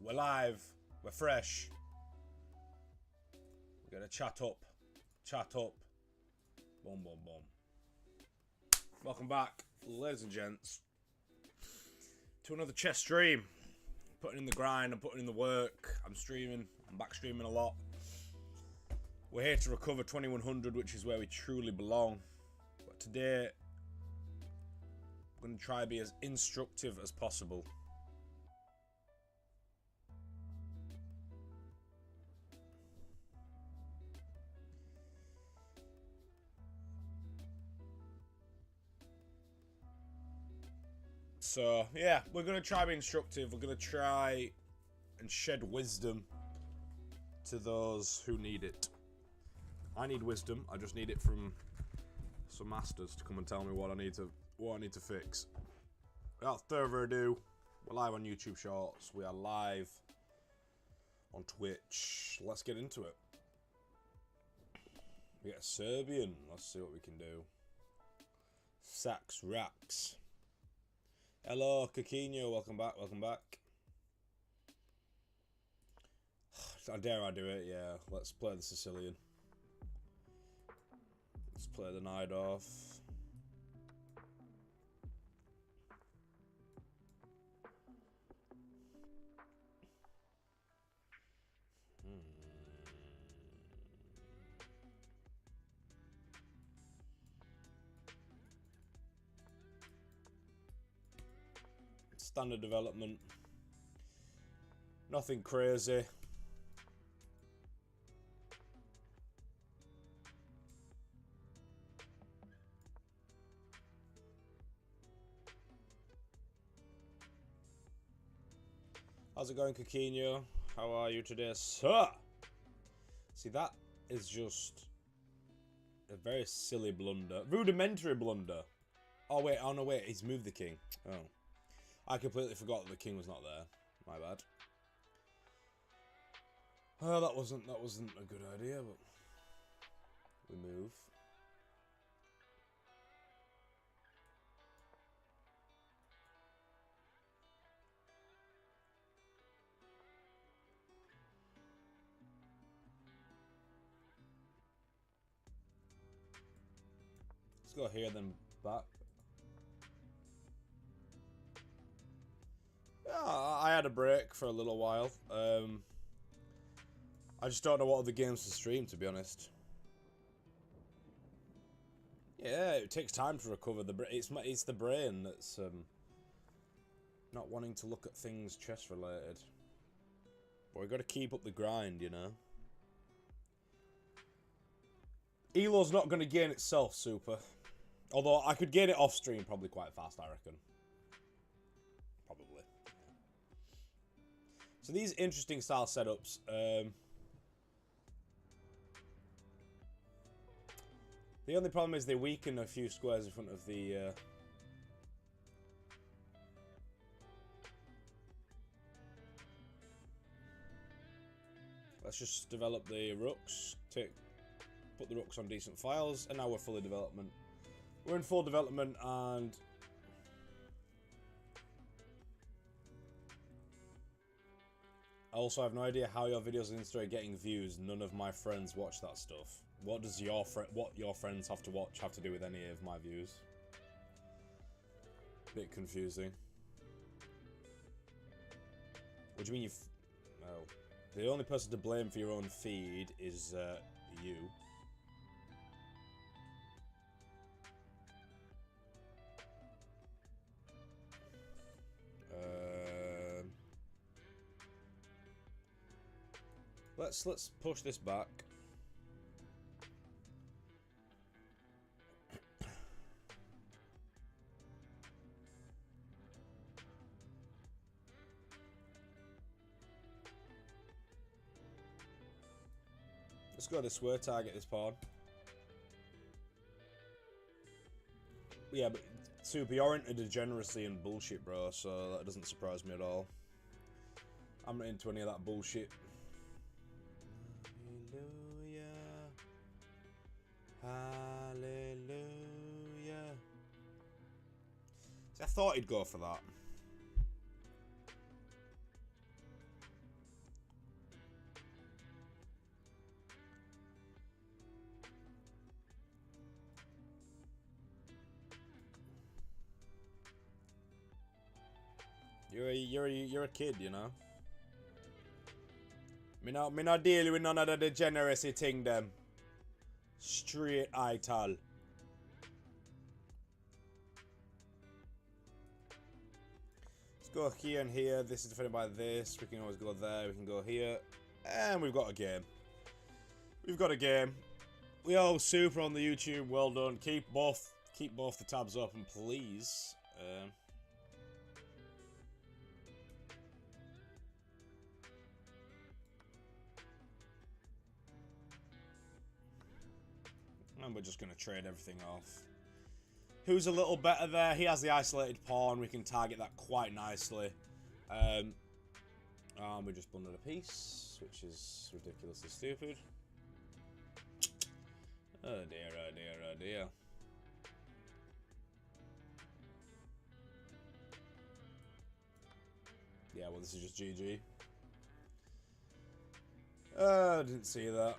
We're live. We're fresh. We're gonna chat up. Chat up. Boom, boom, boom. Welcome back, ladies and gents, to another chess stream. Putting in the grind, I'm putting in the work. I'm streaming. I'm back streaming a lot. We're here to recover 2100, which is where we truly belong. But today, I'm going to try to be as instructive as possible. So, yeah, we're going to try to be instructive. We're going to try and shed wisdom to those who need it. I need wisdom. I just need it from some masters to come and tell me what I need to fix. Without further ado, we're live on YouTube Shorts. We are live on Twitch. Let's get into it. We get a Serbian. Let's see what we can do. Sax Rax. Hello, Coquinho. Welcome back. Welcome back. Dare I do it? Yeah. Let's play the Sicilian. Let's play the knight off. Standard development. Nothing crazy. How's it going, Coquinho? How are you today, sir? See, that is just a very silly blunder. Rudimentary blunder. Oh, wait. Oh, no, wait. He's moved the king. Oh. I completely forgot that the king was not there. My bad. Oh, that wasn't a good idea, but we move. Let's go here, then back. Yeah, I had a break for a little while. I just don't know what other games to stream, to be honest. Yeah, it takes time to recover. It's the brain that's not wanting to look at things chess related. But we got to keep up the grind, you know. Elo's not going to gain itself super. Although I could gain it off stream probably quite fast, I reckon. Probably. So these interesting style setups. The only problem is they weaken a few squares in front of the... Let's just develop the rooks. Put the rooks on decent files, and now we're fully development. We're in full development, and... I also have no idea how your videos on Insta are getting views. None of my friends watch that stuff. What does what your friends have to watch have to do with any of my views? Bit confusing. What do you mean oh. The only person to blame for your own feed is you. Let's push this back. Let's go this way, target this pawn. Yeah, but Super, you're into degeneracy and bullshit, bro, so that doesn't surprise me at all. I'm not into any of that bullshit. Hallelujah. See, I thought he'd go for that. You're a kid, you know. Me not deal with none of the degeneracy thing, them. Straight ital. Let's go here and here. This is defended by this. We can always go there. We can go here. And we've got a game. We've got a game. We all super on the YouTube. Well done. Keep both the tabs open, please. And we're just going to trade everything off. Who's a little better there? He has the isolated pawn. We can target that quite nicely. And we just blundered a piece, which is ridiculously stupid. Oh dear, oh dear, oh dear. Yeah, well, this is just GG. I didn't see that.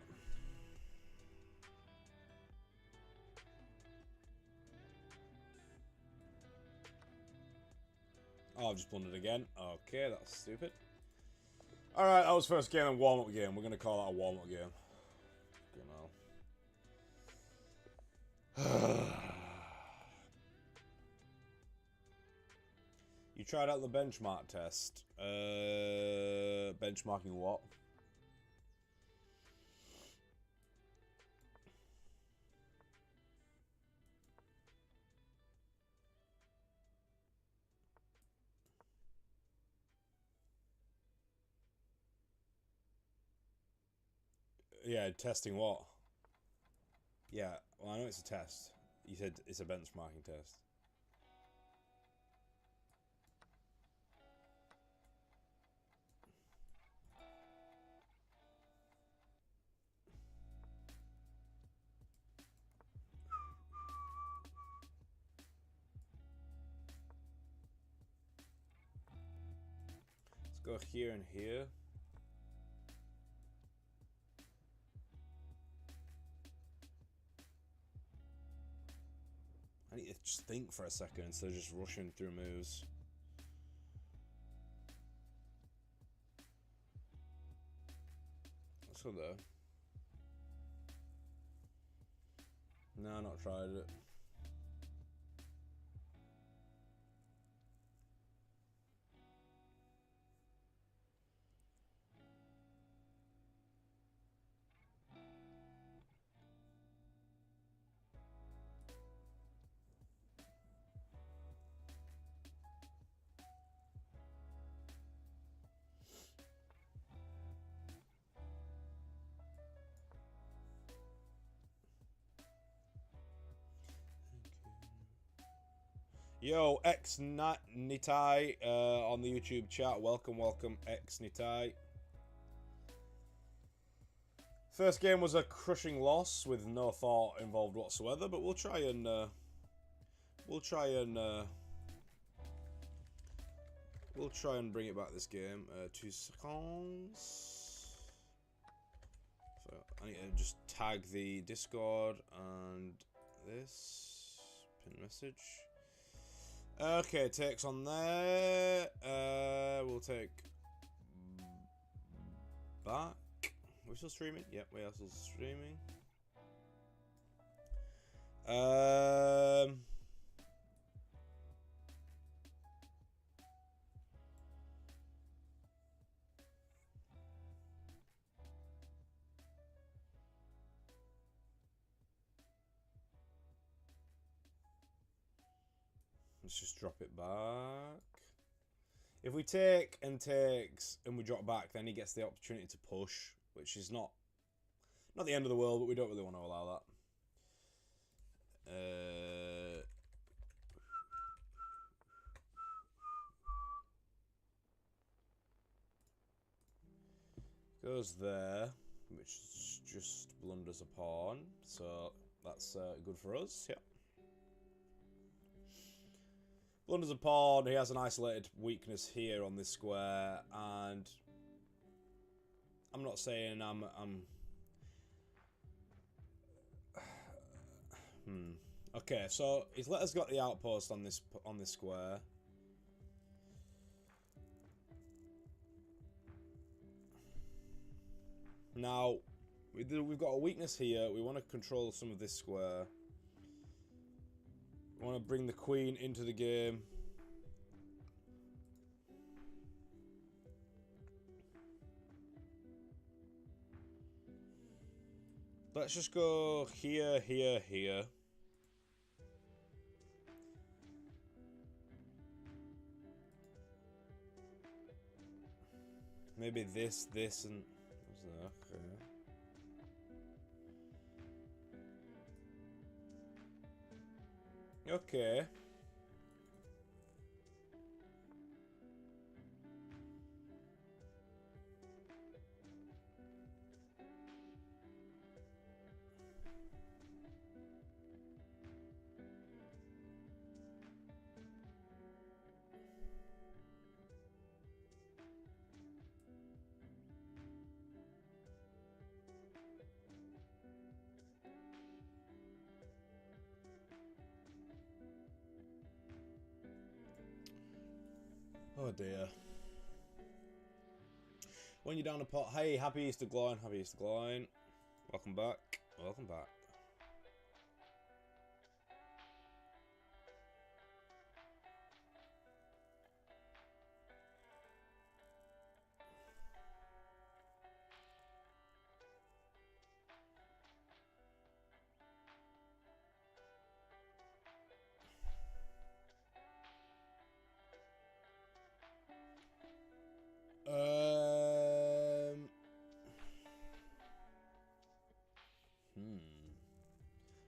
Oh, I've just blundered again. Okay, that's stupid. Alright, that was first game and warm-up game. We're going to call that a warm-up game. You tried out the benchmark test. Benchmarking what? Yeah, testing what? Yeah, well, I know it's a test. You said it's a benchmarking test. Let's go here and here. I need to just think for a second instead of just rushing through moves. Let's go there. No, not tried it. Yo, X Nitai on the YouTube chat. Welcome, X Nitai. First game was a crushing loss with no thought involved whatsoever, but we'll try and bring it back this game. 2 seconds. So I need to just tag the Discord and this pin message. Okay, takes on there. We'll take back. We're still streaming? Yep, we are still streaming. Let's just drop it back. If we take and takes and we drop back, then he gets the opportunity to push, which is not the end of the world, but we don't really want to allow that. Goes there, which just blunders a pawn, so that's good for us. Yep. Blunders a pawn. He has an isolated weakness here on this square, and I'm not saying I'm Okay, so he's let us got the outpost on this square. Now, we've got a weakness here. We want to control some of this square. We want to bring the queen into the game. Let's just go here, here, here. Maybe this, and... Okay. Okay. Oh dear. When you're down a pot, hey, happy Easter Glowing, happy Easter Glowing. Welcome back, welcome back.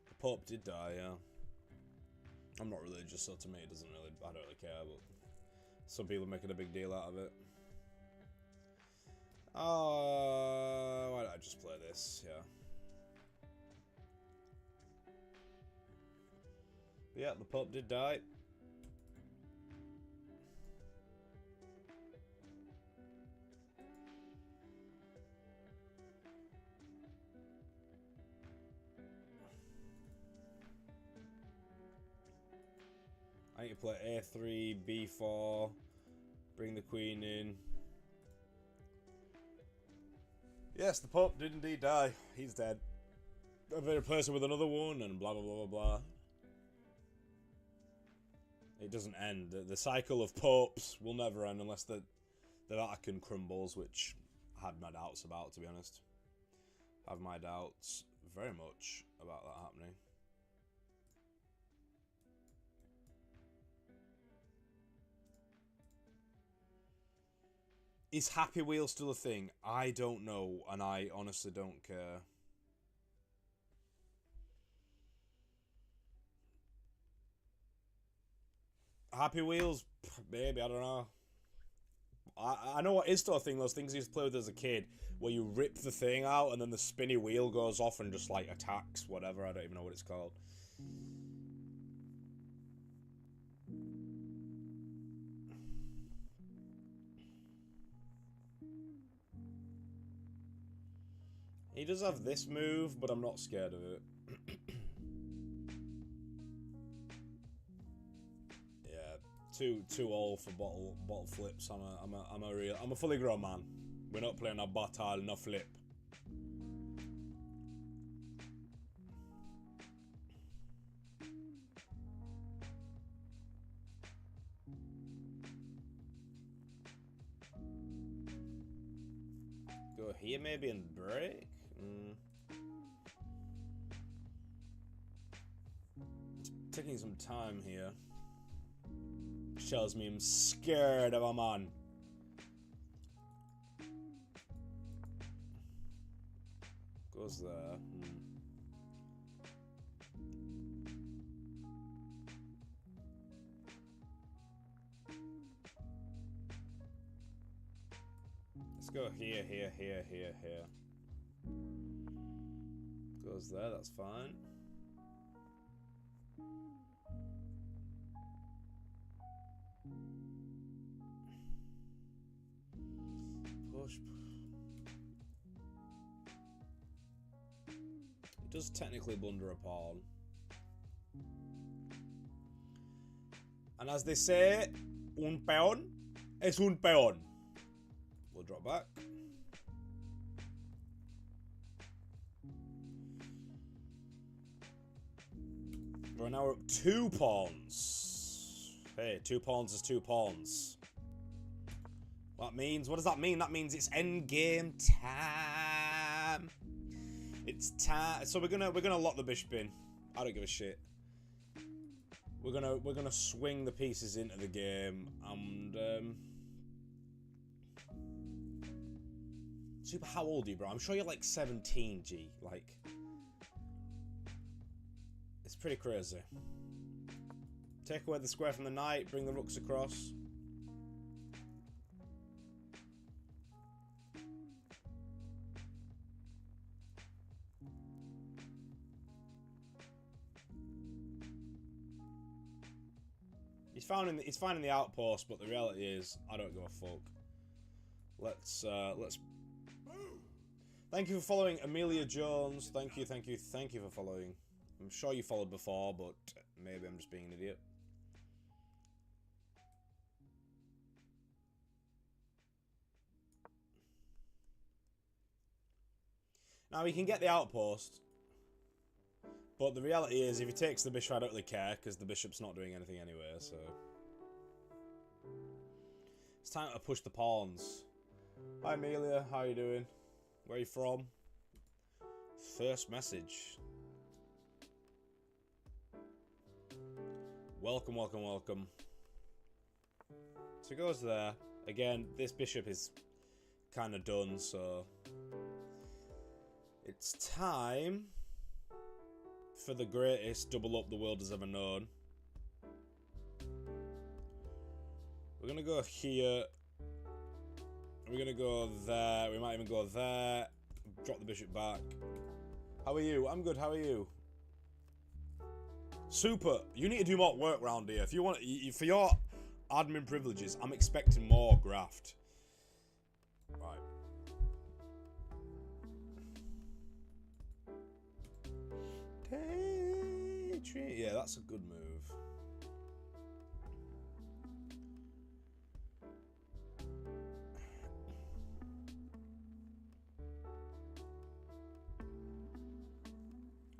The Pope did die, yeah. I'm not religious, so to me it doesn't really, I don't really care, but some people are making a big deal out of it. Why don't I just play this, yeah. But yeah, the Pope did die. I need to play A3, B4, bring the queen in. Yes, the Pope did indeed die. He's dead. I've replaced him with another one and blah blah blah blah blah. It doesn't end. The cycle of popes will never end unless the Vatican crumbles, which I had my doubts about, to be honest. I have my doubts very much about that happening. Is Happy Wheel still a thing? I don't know, and I honestly don't care. Happy Wheels? Maybe, I don't know. I know what is still a thing, those things I used to play with as a kid, where you rip the thing out and then the spinny wheel goes off and just, like, attacks whatever. I don't even know what it's called. He does have this move, but I'm not scared of it. Yeah, too old for bottle flips. I'm a fully grown man. We're not playing a bottle, no flip. Go here maybe and break? It's taking some time here. Shows me I'm scared of a man. Goes there. Let's go here, here, here, here, here. Goes there, that's fine. Push. It does technically blunder a pawn. And as they say, un peón es un peón. We'll drop back. We're now up 2 pawns. Hey, 2 pawns is 2 pawns. What does that mean? That means it's endgame time. It's time. So we're gonna lock the bishop in. I don't give a shit. We're gonna swing the pieces into the game and Super, how old are you, bro? I'm sure you're like 17, G. Like, it's pretty crazy. Take away the square from the knight, bring the rooks across. He's finding the outpost, but the reality is, I don't give a fuck. Let's. Thank you for following, Amelia Jones. Thank you for following. I'm sure you followed before, but maybe I'm just being an idiot. Now, he can get the outpost, but the reality is, if he takes the bishop, I don't really care, because the bishop's not doing anything anyway, so... It's time to push the pawns. Hi, Amelia. How you doing? Where are you from? First message. Welcome, welcome, welcome. So he goes there. Again, this bishop is kind of done, so... It's time for the greatest double up the world has ever known. We're going to go here. We're going to go there. We might even go there. Drop the bishop back. How are you? I'm good. How are you? Super. You need to do more work around here. If you want, for your admin privileges, I'm expecting more graft. Right. Yeah, that's a good move.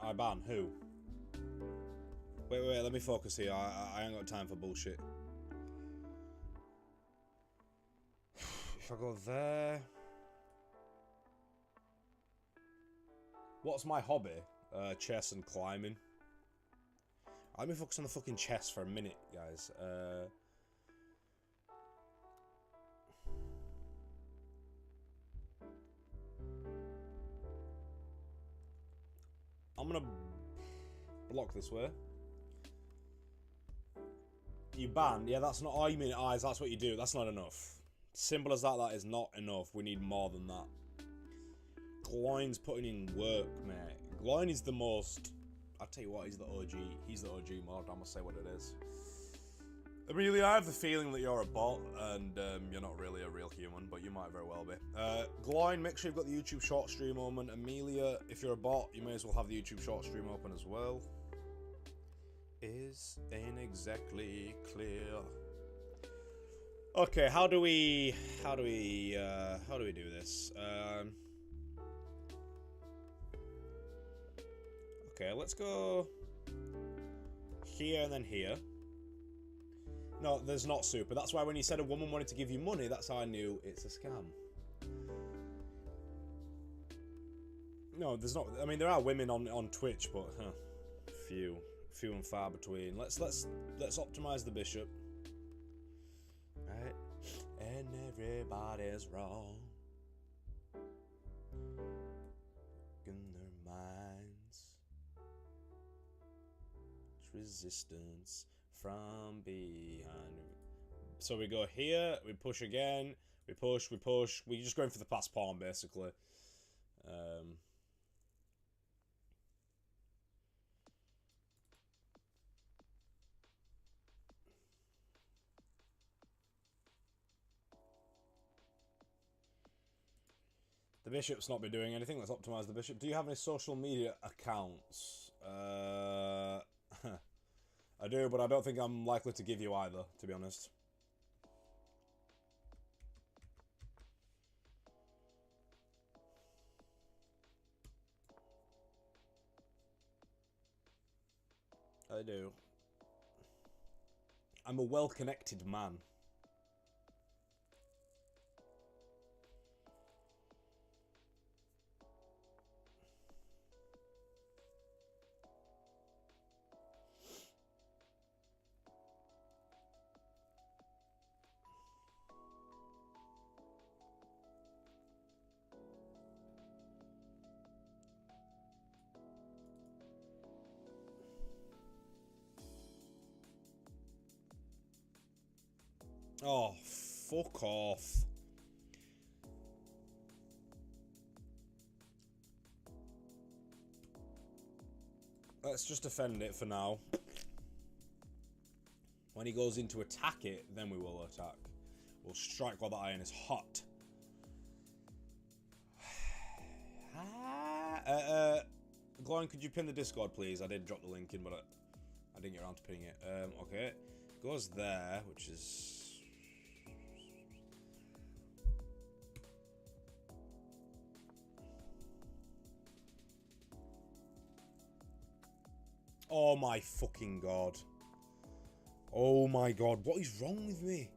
I ban who? Wait, let me focus here. I ain't got time for bullshit. If I go there... What's my hobby? Chess and climbing. Let me focus on the fucking chess for a minute, guys. I'm gonna block this way. You ban? Yeah, that's not... Oh, you mean eyes, that's what you do. That's not enough. Simple as that, that is not enough. We need more than that. Gloin's putting in work, mate. Gloin is the most... I'll tell you what, he's the OG. He's the OG mod. I'm gonna say what it is. Amelia, I have the feeling that you're a bot, and you're not really a real human, but you might very well be. Gloin, make sure you've got the YouTube short stream open. Amelia, if you're a bot, you may as well have the YouTube short stream open as well. Ain't exactly clear. Okay, how do we do this? Okay, let's go here and then here. No, there's not super. That's why when you said a woman wanted to give you money, that's how I knew it's a scam. No, there's not. I mean, there are women on Twitch, but few and far between. Let's optimize the bishop. Right, and everybody's wrong in their minds. Resistance from behind. So we go here, we push again, we push. We're just going for the pass pawn, basically. The bishop's not been doing anything. Let's optimize the bishop. Do you have any social media accounts? I do, but I don't think I'm likely to give you either, to be honest. I do. I'm a well-connected man. Oh, fuck off. Let's just defend it for now. When he goes in to attack it, then we will attack. We'll strike while the iron is hot. Gloin, could you pin the Discord, please? I did drop the link in, but I didn't get around to pinning it. Okay. Goes there, which is... Oh my fucking god. Oh my god, what is wrong with me?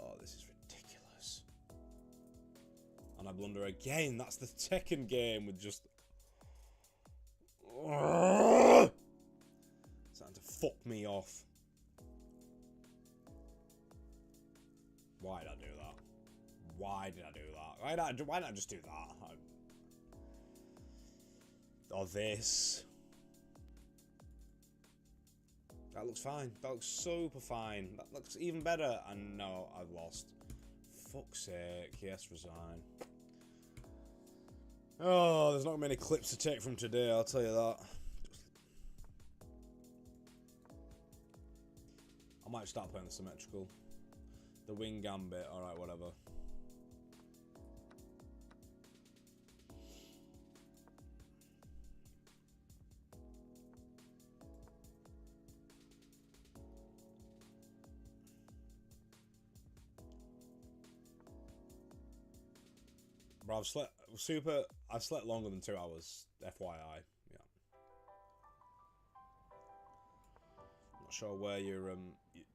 Oh, this is ridiculous. And I blunder again. That's the second game with just... starting to fuck me off. Why did I do that? Why did I do that? Why did I just do that? Or this. That looks fine. That looks super fine. That looks even better. And no, I've lost. Fuck's sake. Yes, resign. Oh, there's not many clips to take from today, I'll tell you that. I might start playing the symmetrical. The wing gambit, alright, whatever. Bro, I've slept longer than 2 hours, FYI. Yeah. Not sure where you're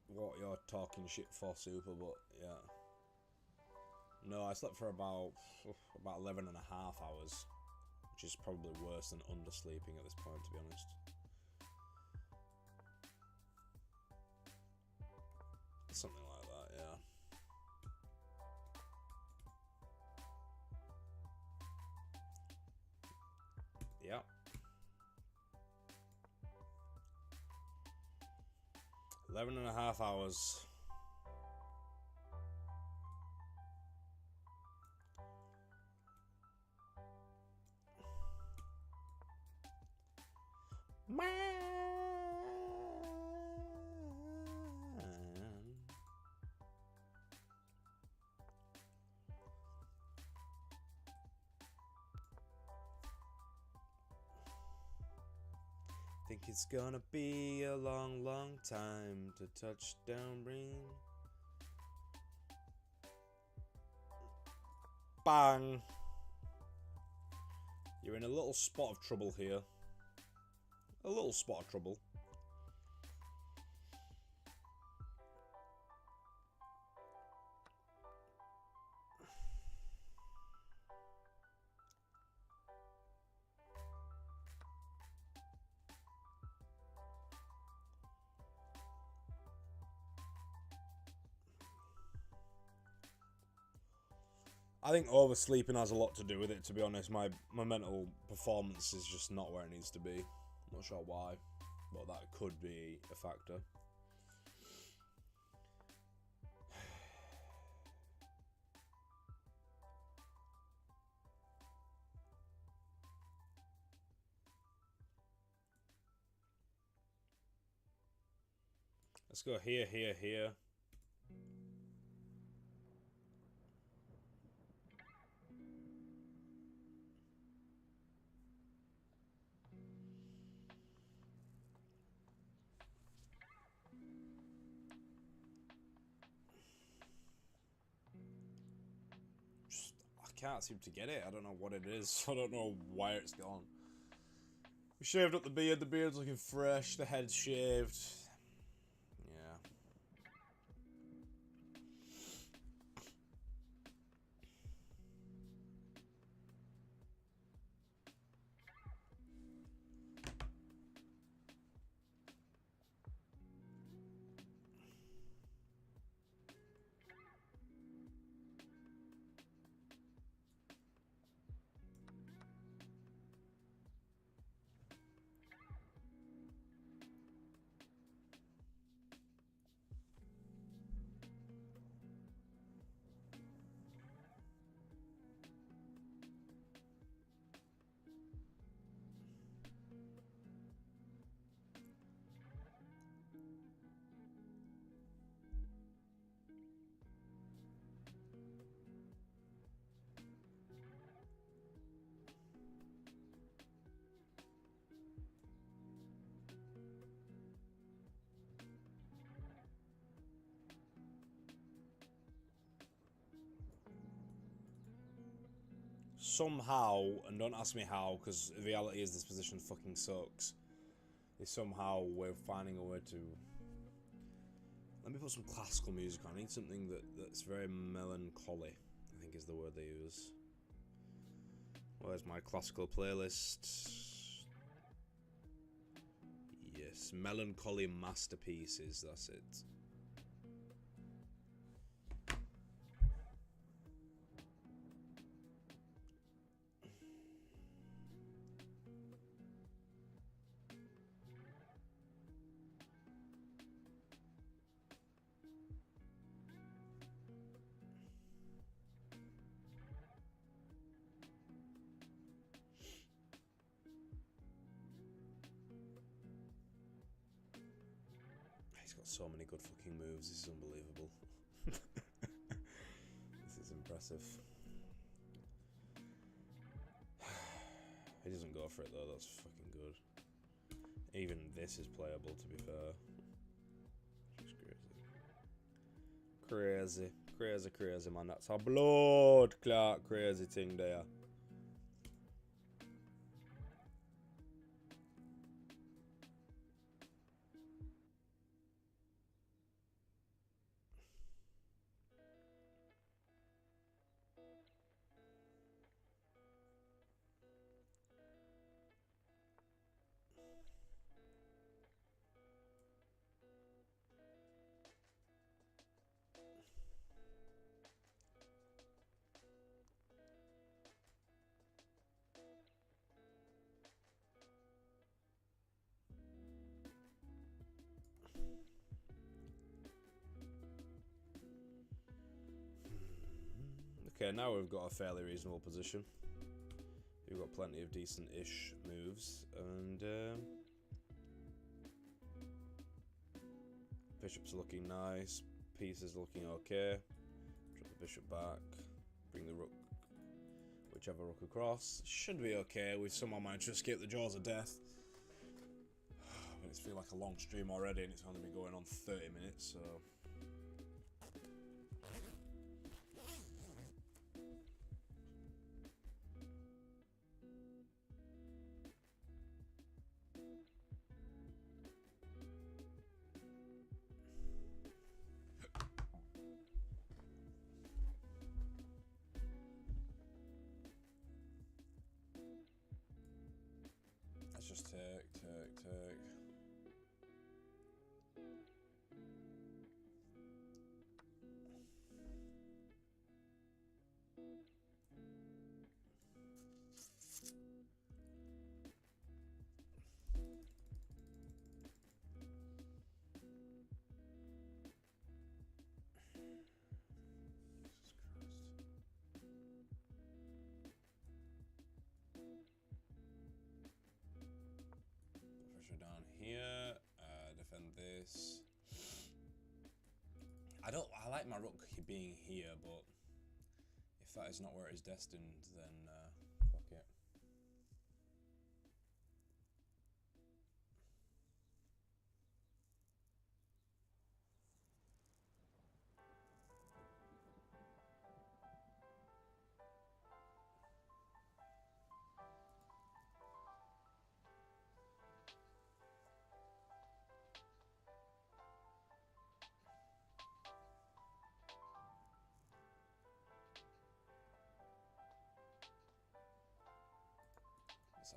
what you're talking shit for, Super, but yeah. No, I slept for about 11 and a half hours, which is probably worse than undersleeping at this point, to be honest. Something like that, yeah. Yeah. Eleven and a half hours. Man. Think it's gonna be a long, long time to touchdown bring. Bang! You're in a little spot of trouble here. A little spot of trouble. I think oversleeping has a lot to do with it, to be honest. My mental performance is just not where it needs to be. I'm not sure why, but that could be a factor. Let's go here, here, here. I can't seem to get it. I don't know what it is. I don't know where it's gone. We shaved up the beard. The beard's looking fresh. The head's shaved. Yeah. Somehow, and don't ask me how, because the reality is this position fucking sucks. Is somehow we're finding a way to. Let me put some classical music on. I need something that's very melancholy, I think is the word they use. Where's my classical playlist? Yes, melancholy masterpieces, that's it. He's got so many good fucking moves, this is unbelievable. This is impressive. He doesn't go for it though, that's fucking good. Even this is playable, to be fair. Just crazy. Crazy, man. That's a blood clot crazy thing there. Okay, now we've got a fairly reasonable position. We've got plenty of decent-ish moves, and bishop's looking nice, piece is looking okay. Drop the bishop back, bring the rook, whichever rook across. Should be okay. We've somehow managed to escape the jaws of death. But it's feeling like a long stream already, and it's only been going on 30 minutes, so. Let's just take. Pressure down here. Defend this. I like my rook being here, but if that is not where it is destined, then fuck it.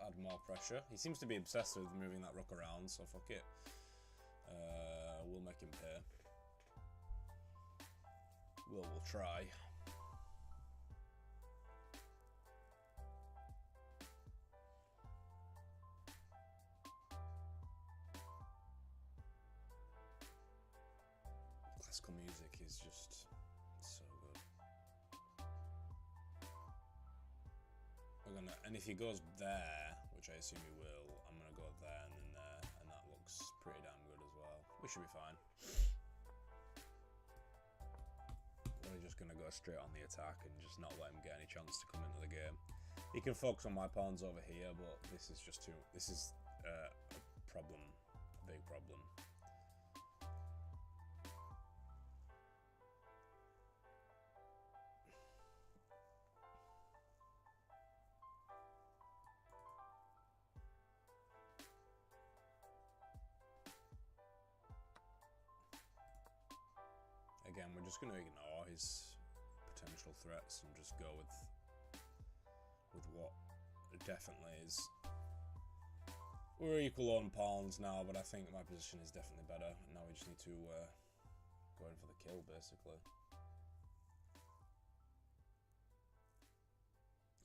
add more pressure. He seems to be obsessed with moving that rook around, so fuck it. We'll make him pay. We'll try. Classical music is just so good. We're gonna, and if he goes there, which I assume he will, I'm gonna go there and then there, and that looks pretty damn good as well. We should be fine. We're just gonna go straight on the attack and just not let him get any chance to come into the game. He can focus on my pawns over here, but this is just too. This is a problem, a big problem. Again, we're just going to ignore his potential threats and just go with what definitely is. We're equal on pawns now, but I think my position is definitely better. And now we just need to go in for the kill, basically.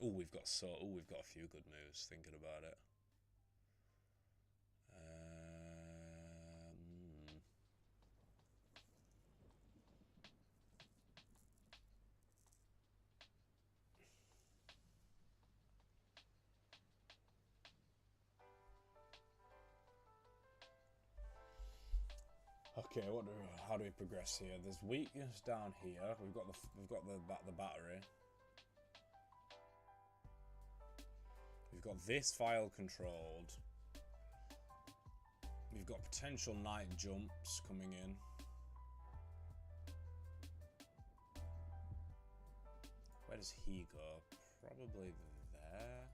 Oh, we've got a few good moves. Thinking about it. Okay, how do we progress here? There's weakness down here. We've got the battery. We've got this file controlled. We've got potential knight jumps coming in. Where does he go? Probably there.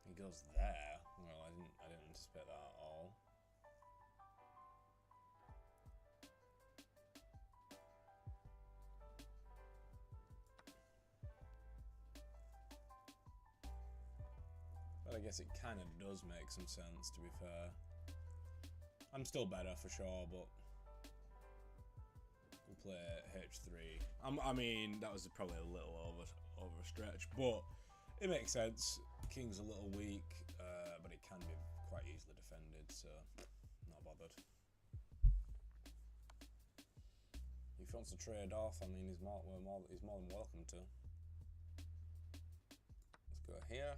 He goes there. Well, I didn't anticipate that at all. But I guess it kind of does make some sense, to be fair. I'm still better for sure, but we'll play H3. I mean, that was probably a little overstretch, but it makes sense. King's a little weak, but it can be quite easily defended, so not bothered. If he wants to trade off, I mean, he's more than welcome to. Let's go here.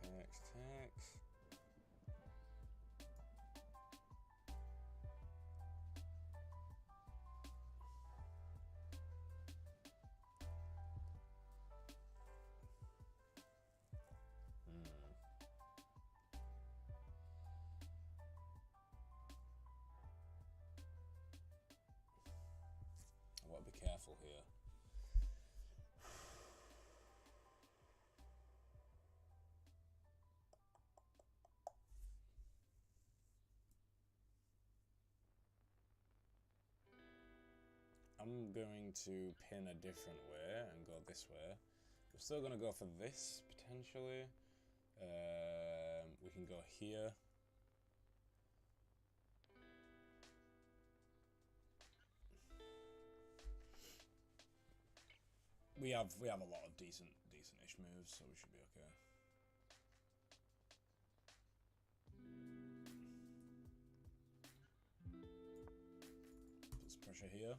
Takes. I've got to be careful here. I'm going to pin a different way and go this way. We're still going to go for this, potentially. We can go here. We have a lot of decent-ish moves, so we should be okay. Put some pressure here.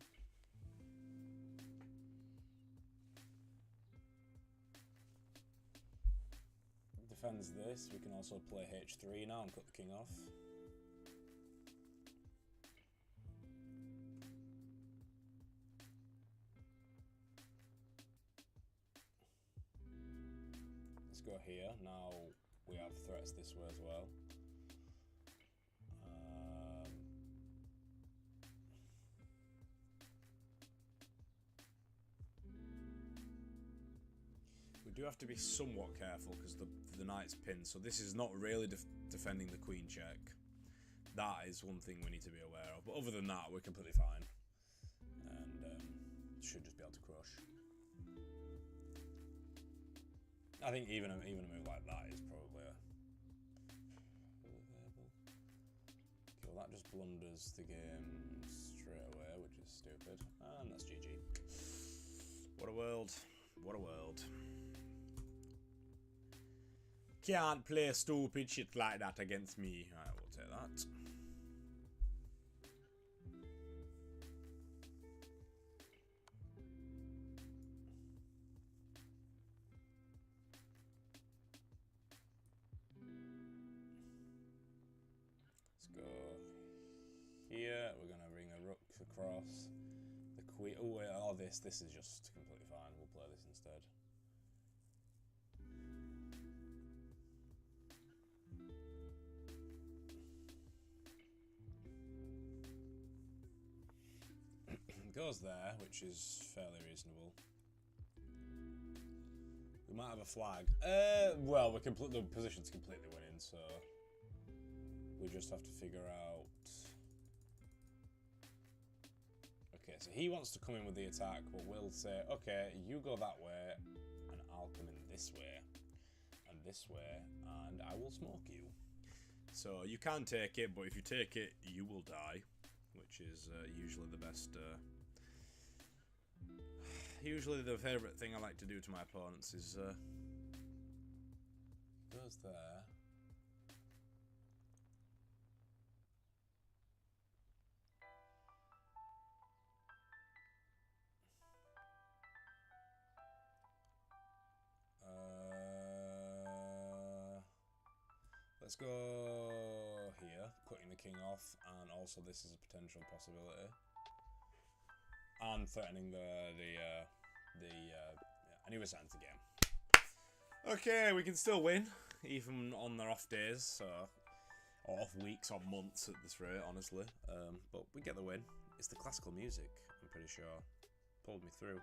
Defends this. We can also play H3 now and cut the king off. Let's go here. Now we have threats this way as well. We do have to be somewhat careful because the knight's pinned, so this is not really defending the queen check. That is one thing we need to be aware of. But other than that, we're completely fine. And should just be able to crush. I think even a move like that is probably a... Okay, well that just blunders the game straight away, which is stupid. And that's GG. What a world. What a world. Can't play stupid shit like that against me. I will take that. Let's go here. We're going to bring the rooks across. The queen. Oh, this is just completely fine. We'll play this instead. Goes there, which is fairly reasonable. We might have a flag. Well, the position's completely winning, so we just have to figure out. Okay, so he wants to come in with the attack, but we'll say, okay, you go that way, and I'll come in this way, and this way, and I will smoke you. So you can take it, but if you take it, you will die, which is usually the best. Usually the favourite thing I like to do to my opponents is goes there. Let's go here, cutting the king off, and also this is a potential possibility. And threatening yeah. And he resigns the game. Okay, we can still win, even on their off days, so, or off weeks or months at this rate, honestly. But we get the win. It's the classical music, I'm pretty sure, pulled me through.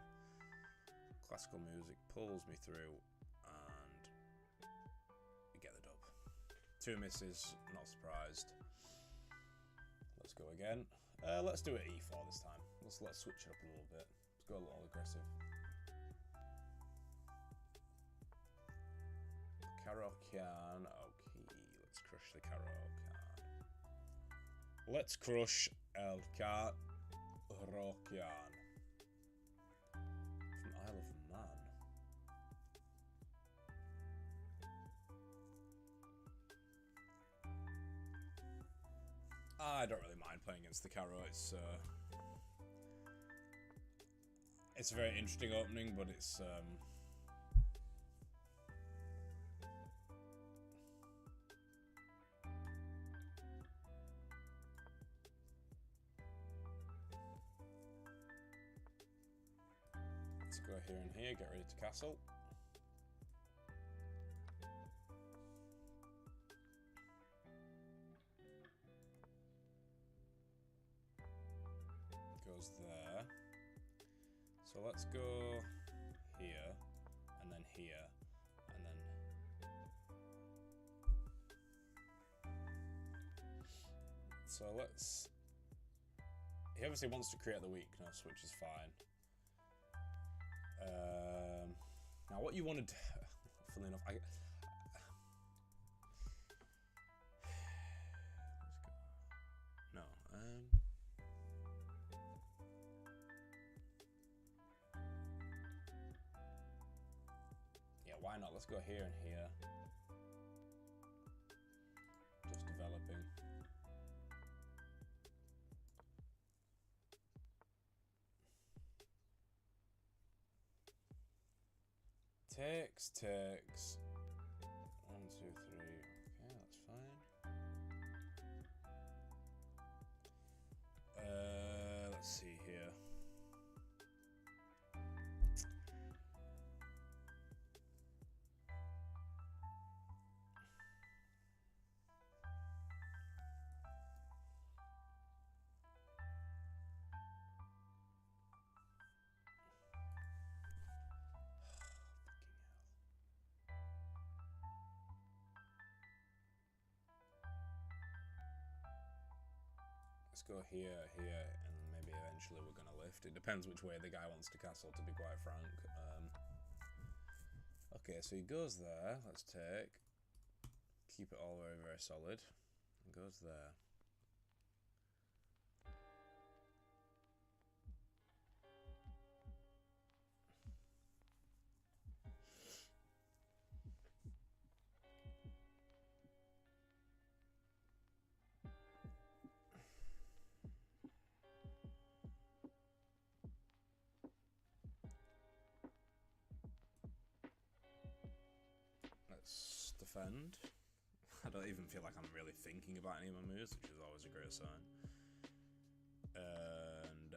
Classical music pulls me through, and we get the dub. 2 misses, not surprised. Let's go again. Let's do it E4 this time. Let's switch it up a little bit. Let's go a little aggressive. Caro-Can. Okay, let's crush the Caro-Can. Let's crush El Caro-Can. From Isle of Man. I don't really mind playing against the Caro. It's a very interesting opening, but it's let's go here and here, get ready to castle. Goes there. So let's go here, and then here, and then... So let's... He obviously wants to create the weakness, which is fine. Now what you want to do... Funnily enough, No, yeah, why not? Let's go here and here. Just developing. Takes. 1, 2, 3. Okay, that's fine. Let's see here. Let's go here, here, and maybe eventually we're going to lift. It depends which way the guy wants to castle, to be quite frank. Okay, so he goes there. Let's take. Keep it all very, very solid. He goes there. Let's defend. I don't even feel like I'm really thinking about any of my moves, which is always a great sign. And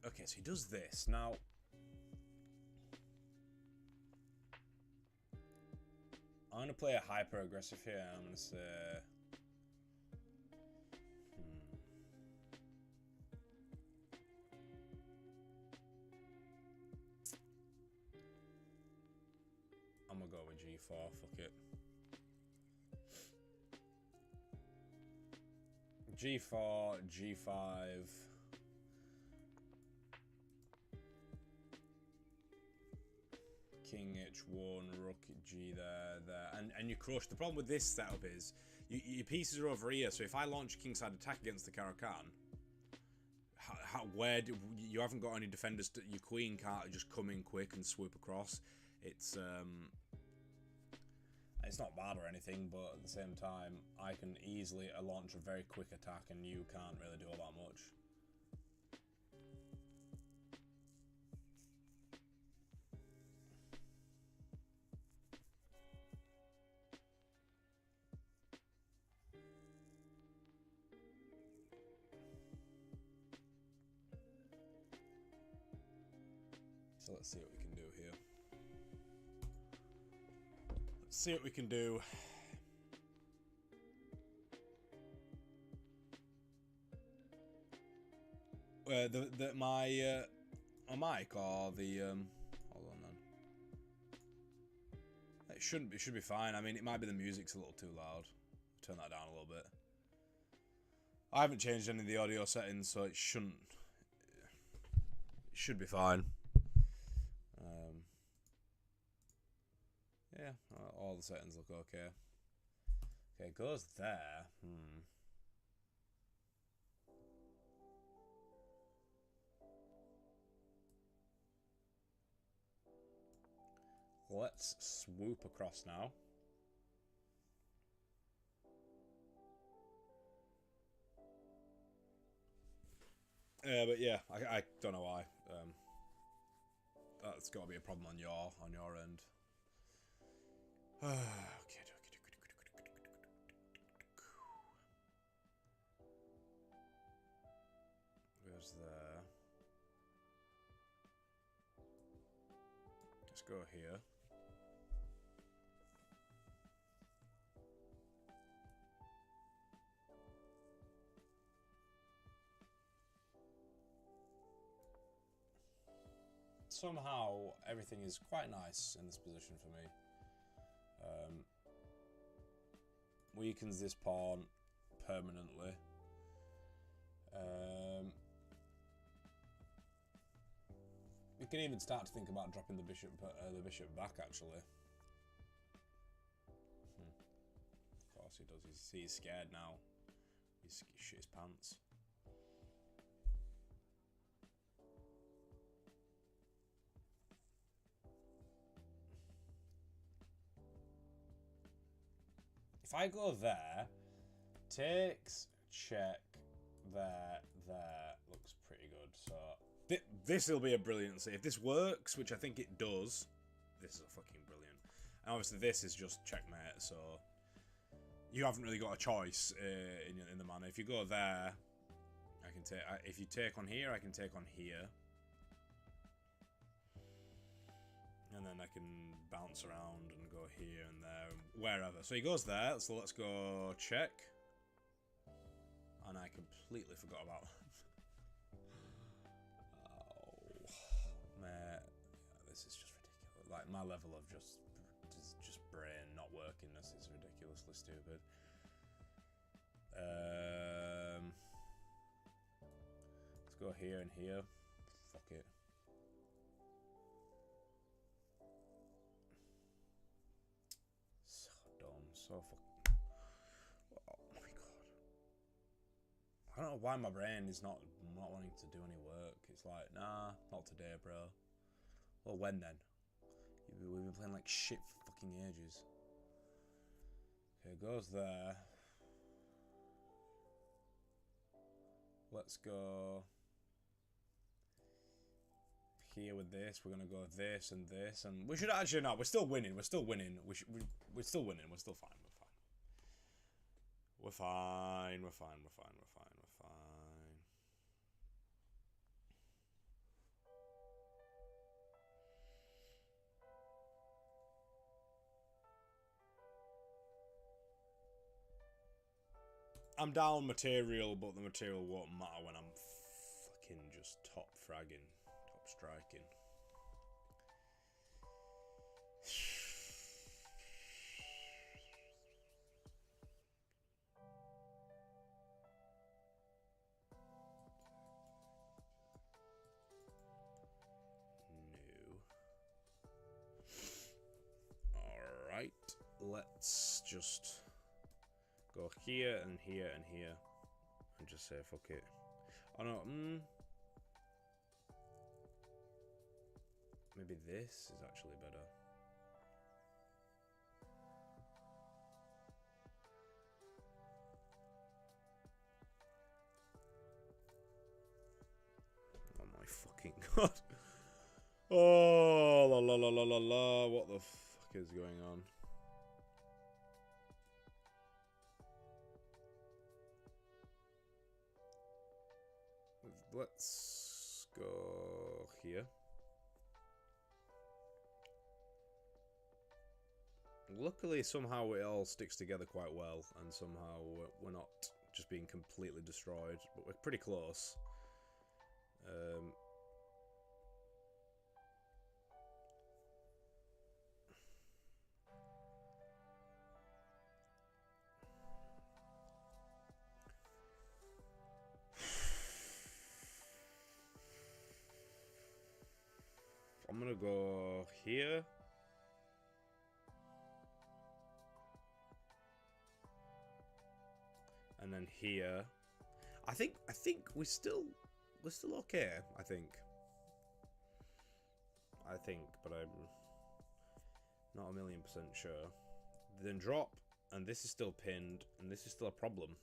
okay, so he does this now. I'm gonna play a hyper aggressive here. I'm gonna say, I'm gonna go with G4. Fuck it. G4, G5. King H1, Rook G there, and you crush. The problem with this setup is your pieces are over here. So if I launch a kingside attack against the Caro-Kann, where do, you haven't got any defenders? Your queen can't just come in quick and swoop across. It's not bad or anything, but at the same time, I can easily launch a very quick attack, and you can't really do all that much. So let's see what we can do here. Let's see what we can do. My mic or the hold on then. It should be fine. I mean, it might be the music's a little too loud. Turn that down a little bit. I haven't changed any of the audio settings, so it should be fine. Yeah, all the settings look okay. Okay, it goes there. Let's swoop across now. But yeah, I don't know why. That's got to be a problem on your end. Okay. Goes there. Let's go here. Somehow everything is quite nice in this position for me. Weakens this pawn permanently. We can even start to think about dropping the bishop back actually. Of course he does. He's scared now. He's shit his pants. If I go there, takes, check, there, looks pretty good. So this will be a brilliant see. If this works, which I think it does, this is a fucking brilliant. And obviously this is just checkmate, so you haven't really got a choice in the manner. If you go there, I can take. If you take on here, I can take on here. And then I can bounce around and go here and there, wherever. So he goes there, so let's go check. And I completely forgot about that. Oh, man. This is just ridiculous. Like, my level of just brain not workingness is ridiculously stupid. go here and here. Fuck it. So dumb. So fucking... Oh my god. I don't know why my brain is not wanting to do any work. It's like, nah, not today, bro. Well, when then? We've been playing like shit for fucking ages. Okay, it goes there. Let's go here with this. We're gonna go this and this, and we should actually no. We're still winning. We're still winning. We're still winning. We're still fine. We're fine. We're fine. We're fine. We're fine. We're fine. I'm down material, but the material won't matter when I'm fucking just top fragging, top striking. No. Alright, let's just go here and here and here and just say fuck it. Oh no, maybe this is actually better. Oh my fucking god. Oh la la la la la la, what the fuck is going on? Let's go here. Luckily, somehow it all sticks together quite well, and somehow we're not just being completely destroyed, but we're pretty close. I'm gonna go here. And then here. I think we're still okay, I think, but I'm not 1,000,000% sure. Then drop, and this is still pinned, and this is still a problem.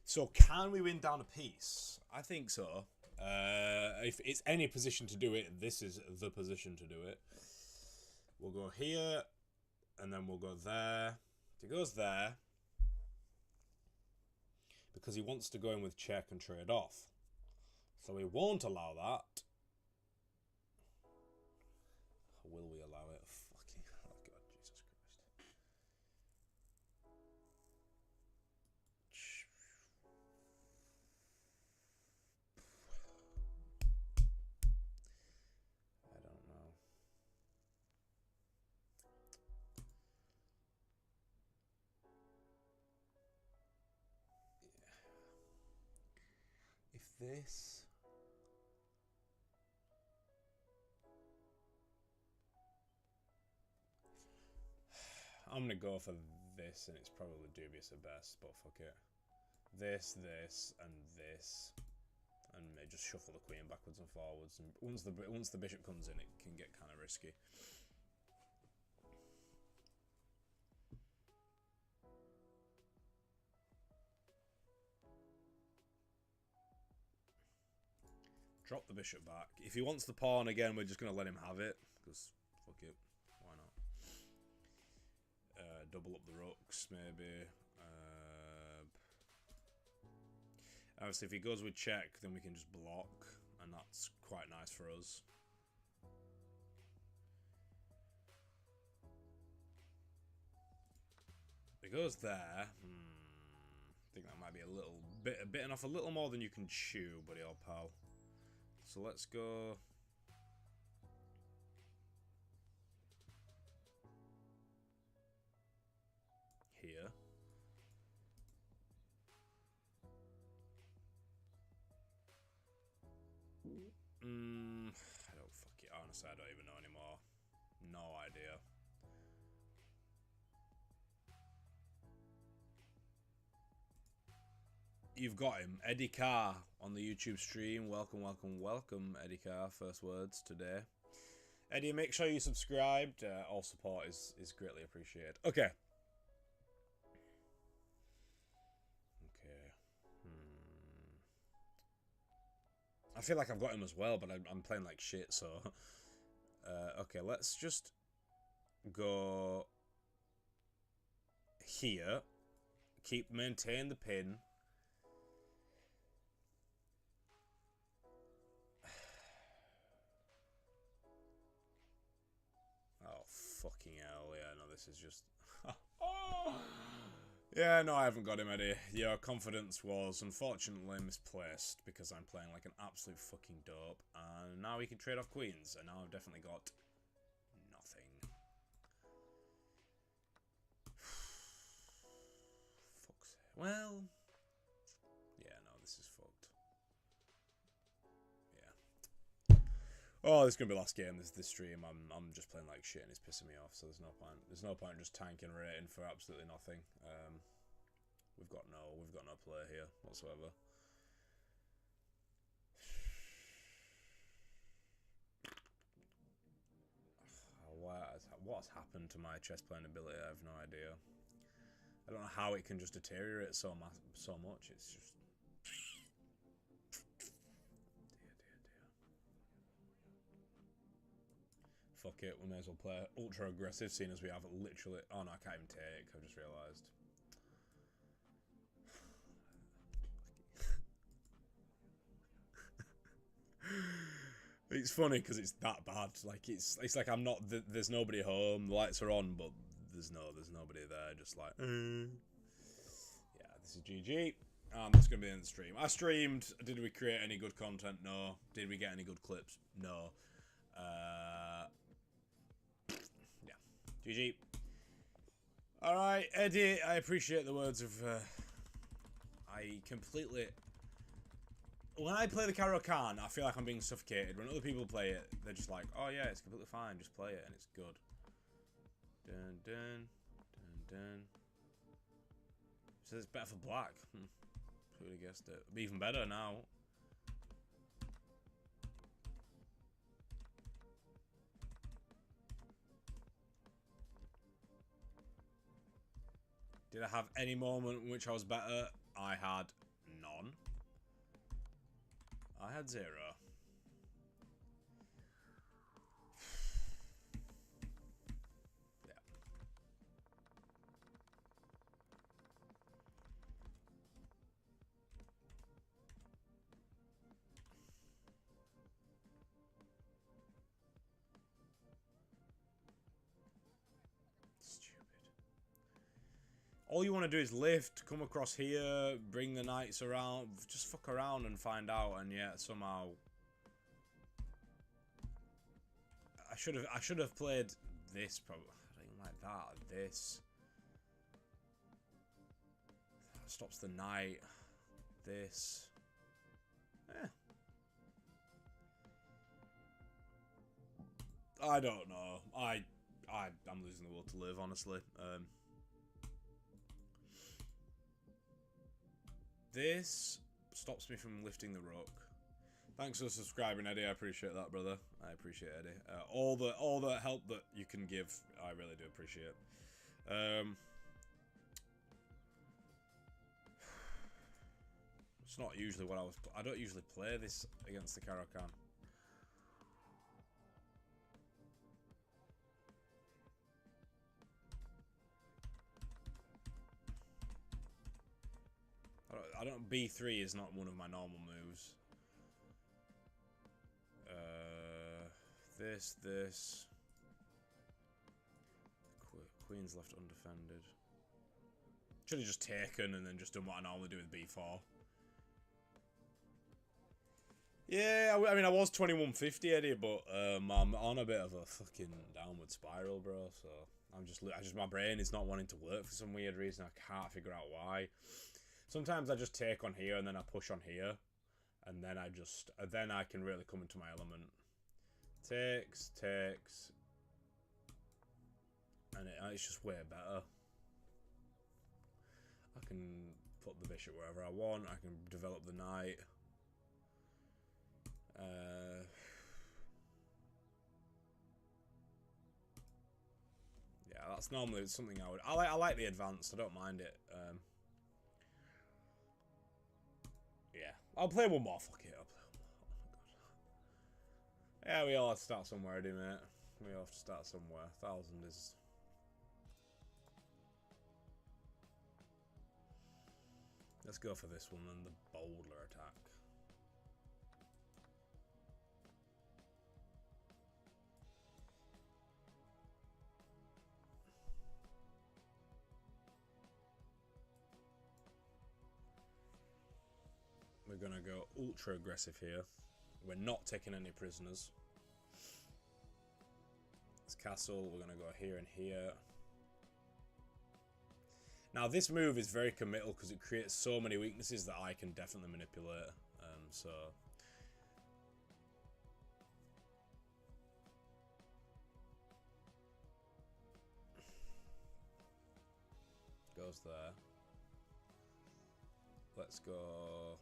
So can we win down a piece? I think so. If it's any position to do it, this is the position to do it. We'll go here, and then we'll go there. If it goes there, because he wants to go in with check and trade off. So we won't allow that. Will we allow it? Fucking oh god, Jesus Christ. I don't know. Yeah. If this... I'm gonna go for this, and it's probably dubious at best, but fuck it. This, and this, and just shuffle the queen backwards and forwards. And once the bishop comes in, it can get kind of risky. Drop the bishop back. If he wants the pawn again, we're just gonna let him have it, because fuck it, why not? Double up the rooks, maybe. Obviously, if he goes with check, then we can just block, and that's quite nice for us. If he goes there, I think that might be bitten off a little more than you can chew, buddy old pal. So let's go. Here. I don't fuck it. Honestly, I don't even know anymore. No idea. You've got him, Eddie Carr, on the YouTube stream. Welcome, welcome, welcome, Eddie Carr. First words today. Eddie, make sure you subscribed. All support is greatly appreciated. Okay. I feel like I've got him as well, but I'm playing like shit, so... okay, let's just go here. Maintain the pin. Oh, fucking hell, yeah, no, this is just... oh! Yeah, no, I haven't got him, Eddie. Your confidence was unfortunately misplaced because I'm playing like an absolute fucking dope. And now we can trade off queens, and now I've definitely got nothing. Fuck's sake. Well, yeah, no, this is fucked. Yeah. Oh, this is gonna be the last game. This stream. I'm just playing like shit, and it's pissing me off. So there's no point. There's no point in just tanking rating for absolutely nothing. We've got no play here whatsoever. What's happened to my chess playing ability? I have no idea. I don't know how it can just deteriorate so much. It's just... dear. Fuck it, we may as well play ultra aggressive, seeing as we have literally... Oh no, I can't even take, I've just realised. It's funny because it's that bad. Like it's like I'm not. There's nobody home. The lights are on, but there's nobody there. Just like, yeah, this is GG. That's gonna be in the stream. I streamed. Did we create any good content? No. Did we get any good clips? No. Yeah. GG. All right, Eddie. I appreciate the words of. I completely. When I play the Karo Khan, I feel like I'm being suffocated. When other people play it, they're just like, oh yeah, it's completely fine, just play it, and it's good. Dun dun, dun dun. So it's better for black. Who'd have guessed it? It'd be even better now. Did I have any moment in which I was better? I had none. I had 0. Yeah. Stupid. All you want to do is lift, come across here, bring the knights around, just fuck around and find out, and yet somehow I should have played this probably. I don't even like that. This stops the knight. This. I don't know. I'm losing the will to live, honestly. This stops me from lifting the rook. Thanks for subscribing, Eddie. I appreciate that, brother. I appreciate Eddie. All the help that you can give, I really do appreciate. It's not usually what I don't usually play this against the Karakan. I don't. B3 is not one of my normal moves. This. Queen's left undefended. Should have just taken and then just done what I normally do with B4. Yeah, I mean, I was 2150, Eddie, but I'm on a bit of a fucking downward spiral, bro. So my brain is not wanting to work for some weird reason. I can't figure out why. Sometimes I just take on here and then I push on here. And then then I can really come into my element. Takes, and it's just way better. I can put the bishop wherever I want. I can develop the knight. Yeah, that's normally something I would. I like the advanced. I don't mind it. Yeah, I'll play one more. Fuck it, I'll play one more. Oh my god. Yeah, we all have to start somewhere, do mate. We all have to start somewhere. 1,000 is. Let's go for this one then, the bolder attack. We're gonna go ultra aggressive here. We're not taking any prisoners. This castle, we're gonna go here and here. Now this move is very committal because it creates so many weaknesses that I can definitely manipulate. So goes there. Let's go.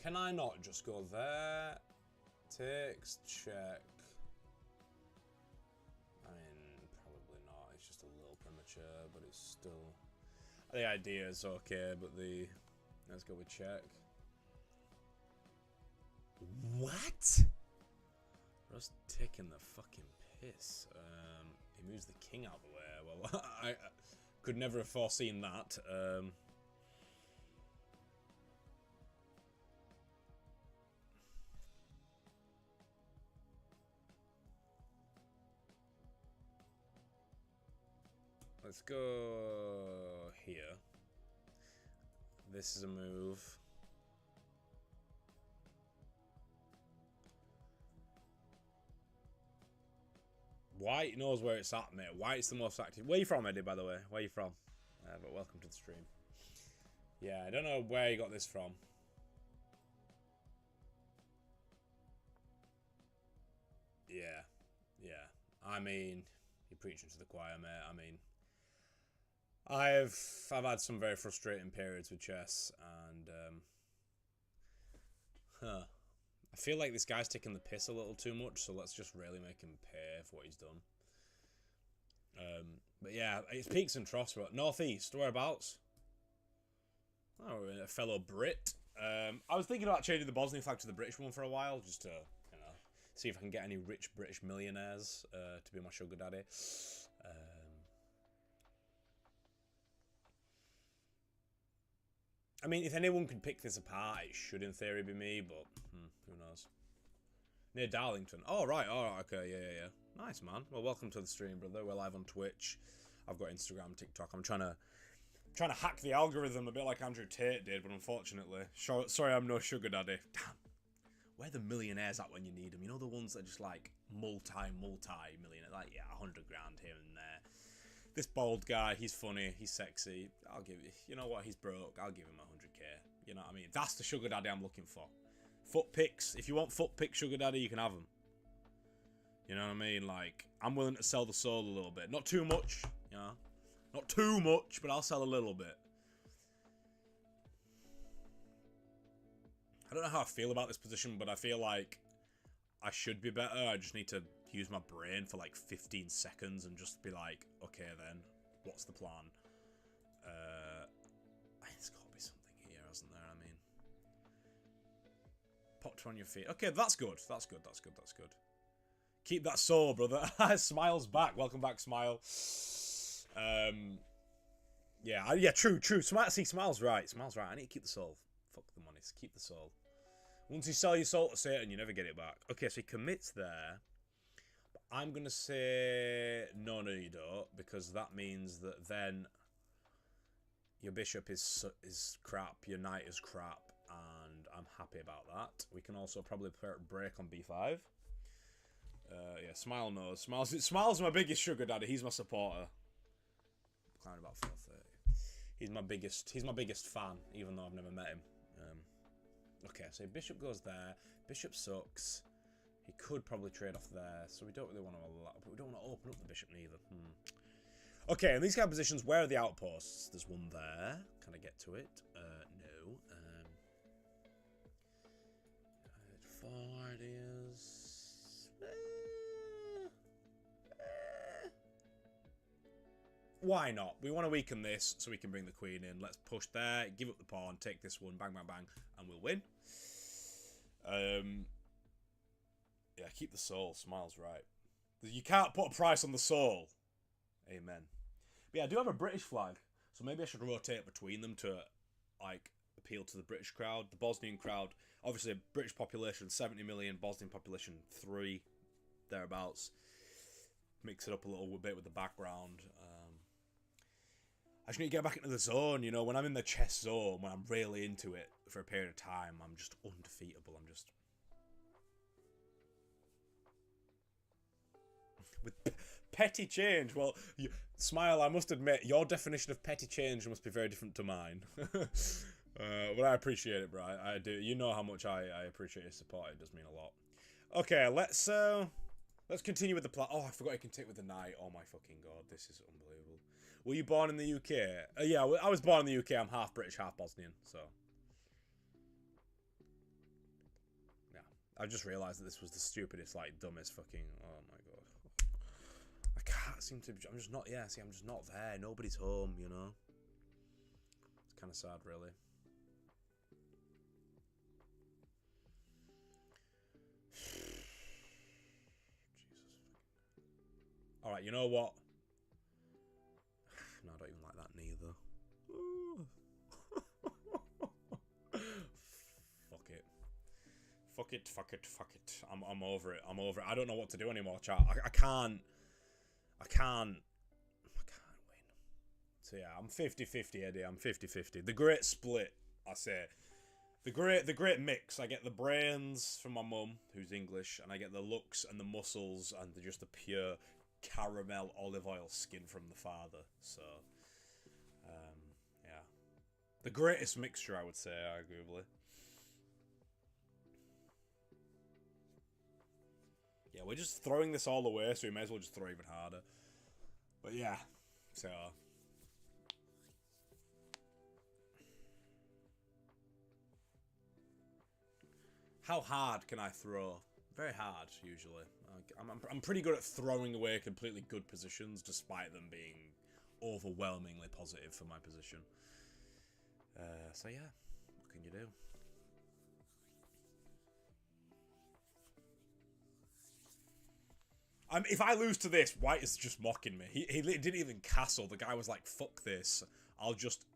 Can I not just go there? Takes, check. I mean, probably not. It's just a little premature, but it's still... The idea is okay, but the... Let's go with check. What? Just taking the fucking piss. He moves the king out of the way. Well, I could never have foreseen that. Let's go here. This is a move. White knows where it's at, mate. White's the most active. Where are you from, Eddie, by the way? Where are you from? But welcome to the stream. Yeah, I don't know where you got this from. Yeah. Yeah. I mean, you're preaching to the choir, mate. I mean... I've had some very frustrating periods with chess, and I feel like this guy's taking the piss a little too much, so let's just really make him pay for what he's done. But yeah, it's peaks and troughs. Northeast, whereabouts? Oh, a fellow Brit. I was thinking about changing the Bosnian flag to the British one for a while, just to see if I can get any rich British millionaires to be my sugar daddy. I mean, if anyone can pick this apart, it should in theory be me, but who knows. Near Darlington. Oh, right. Oh, okay. Yeah. Nice, man. Well, welcome to the stream, brother. We're live on Twitch. I've got Instagram, TikTok. I'm trying to hack the algorithm a bit like Andrew Tate did, but unfortunately... Sorry, I'm no sugar daddy. Damn. Where are the millionaires at when you need them? You know, the ones that are just like multi-millionaire. Like, yeah, 100 grand here and there. This bald guy, he's funny, he's sexy. I'll give you... You know what? He's broke. I'll give him 100k. You know what I mean? That's the sugar daddy I'm looking for. Foot pics. If you want foot pic sugar daddy, you can have them. You know what I mean? Like, I'm willing to sell the soul a little bit. Not too much, you know? Not too much, but I'll sell a little bit. I don't know how I feel about this position, but I feel like I should be better. I just need to use my brain for like 15 seconds and just be like, okay then, what's the plan? There's got to be something here, hasn't there? I mean, pot on your feet. Okay, that's good. That's good. Keep that soul, brother. Smile's back. Welcome back, Smile. Yeah, true. Smile's right. I need to keep the soul. Fuck the money. Keep the soul. Once you sell your soul to Satan, you never get it back. Okay, so he commits there. But I'm going to say no, you don't, because that means that then your bishop is crap, your knight is crap, and I'm happy about that. We can also probably break on b5. Yeah, Smile knows. Smile's my biggest sugar daddy. He's my supporter. Climbing about 430. He's my biggest fan, even though I've never met him. Okay, so Bishop goes there. Bishop sucks. He could probably trade off there, so we don't really want to allow, but we don't want to open up the bishop neither. Okay, in these kind of positions, where are the outposts? There's one there. Can I get to it? No. Four ideas. Why not? We want to weaken this so we can bring the queen in. Let's push there, give up the pawn, take this one, bang, bang, bang, and we'll win. Yeah, keep the soul. Smile's right. You can't put a price on the soul. Amen. But yeah, I do have a British flag, so maybe I should rotate between them to, like, appeal to the British crowd. The Bosnian crowd, obviously, British population 70 million, Bosnian population 3, thereabouts. Mix it up a little bit with the background. I just need to get back into the zone, you know. When I'm in the chess zone, when I'm really into it for a period of time, I'm just undefeatable. I'm just... With petty change, well, Smile, I must admit, your definition of petty change must be very different to mine. But I appreciate it, bro. I do. You know how much I appreciate your support. It does mean a lot. Okay, let's continue with the plan. Oh, I forgot you can take with the knight. Oh my fucking god, this is unbelievable. Were you born in the UK? Yeah, I was born in the UK. I'm half British, half Bosnian, so... Yeah, I just realised that this was the stupidest, like, dumbest fucking... Oh my god. I can't seem to... I'm just not... Yeah, see, I'm just not there. Nobody's home, you know? It's kind of sad, really. Jesus. Alright, you know what? No, I don't even like that neither. Fuck it. I'm over it. I don't know what to do anymore, chat. I can't win. So yeah, I'm 50-50, Eddie. I'm 50-50. The great split, I say. The great mix. I get the brains from my mum, who's English, and I get the looks and the muscles and just the pure caramel olive oil skin from the father. So, yeah. The greatest mixture, I would say, arguably. Yeah, we're just throwing this all away, so we may as well just throw even harder. But yeah, so... How hard can I throw? Very hard, usually. I'm pretty good at throwing away completely good positions, despite them being overwhelmingly positive for my position. So yeah, what can you do? If I lose to this, White is just mocking me. He didn't even castle. The guy was like, fuck this. I'll just...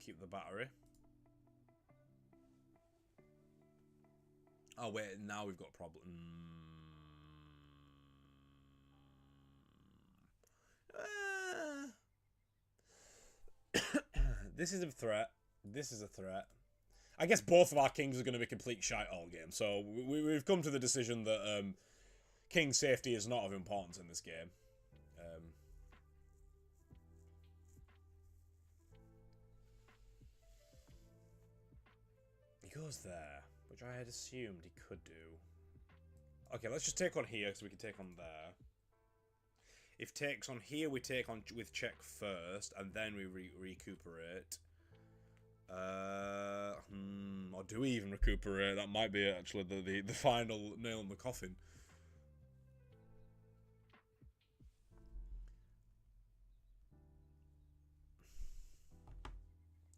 keep the battery. Oh, wait. Now we've got a problem. This is a threat. This is a threat. I guess both of our kings are going to be complete shite all game. So we've come to the decision that king safety is not of importance in this game. He goes there, which I had assumed he could do. Okay, let's just take on here, so we can take on there. If takes on here, we take on with check first, and then we recuperate. Or do we even recuperate? That might be actually the final nail in the coffin.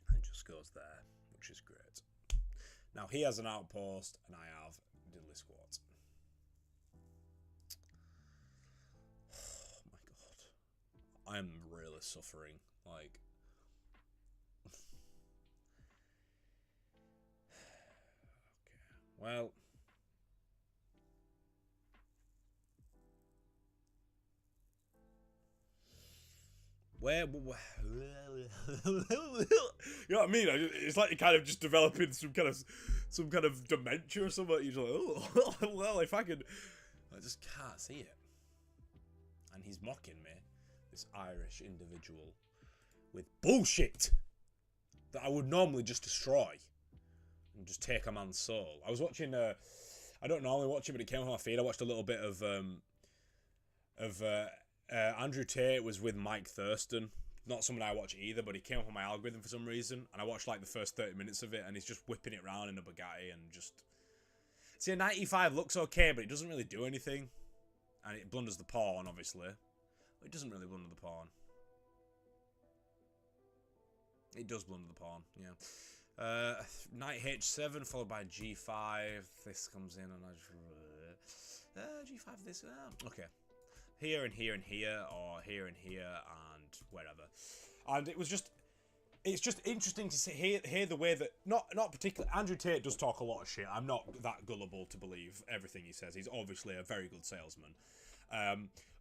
And just goes there, which is great. Now he has an outpost, and I have diddly squat. Oh my god. I am really suffering. Like... Okay, well... You know what I mean? It's like you're kind of just developing some kind of dementia or something. You're just like, oh, well, if I could, I just can't see it. And he's mocking me, this Irish individual, with bullshit that I would normally just destroy and just take a man's soul. I was watching. I don't normally watch it, but it came on my feed. I watched a little bit of Andrew Tate was with Mike Thurston. Not someone I watch either, but he came up on my algorithm for some reason, and I watched like the first 30 minutes of it, and he's just whipping it around in a Bugatti and just... See, a 95 looks okay, but it doesn't really do anything. And it blunders the pawn, obviously. But it doesn't really blunder the pawn. It does blunder the pawn, yeah. Knight H7 followed by G5. This comes in and I just... G5 this... okay. Here and here and here, or here and here and wherever. And it was just... It's just interesting to see, hear the way that... Not particularly... Andrew Tate does talk a lot of shit. I'm not that gullible to believe everything he says. He's obviously a very good salesman.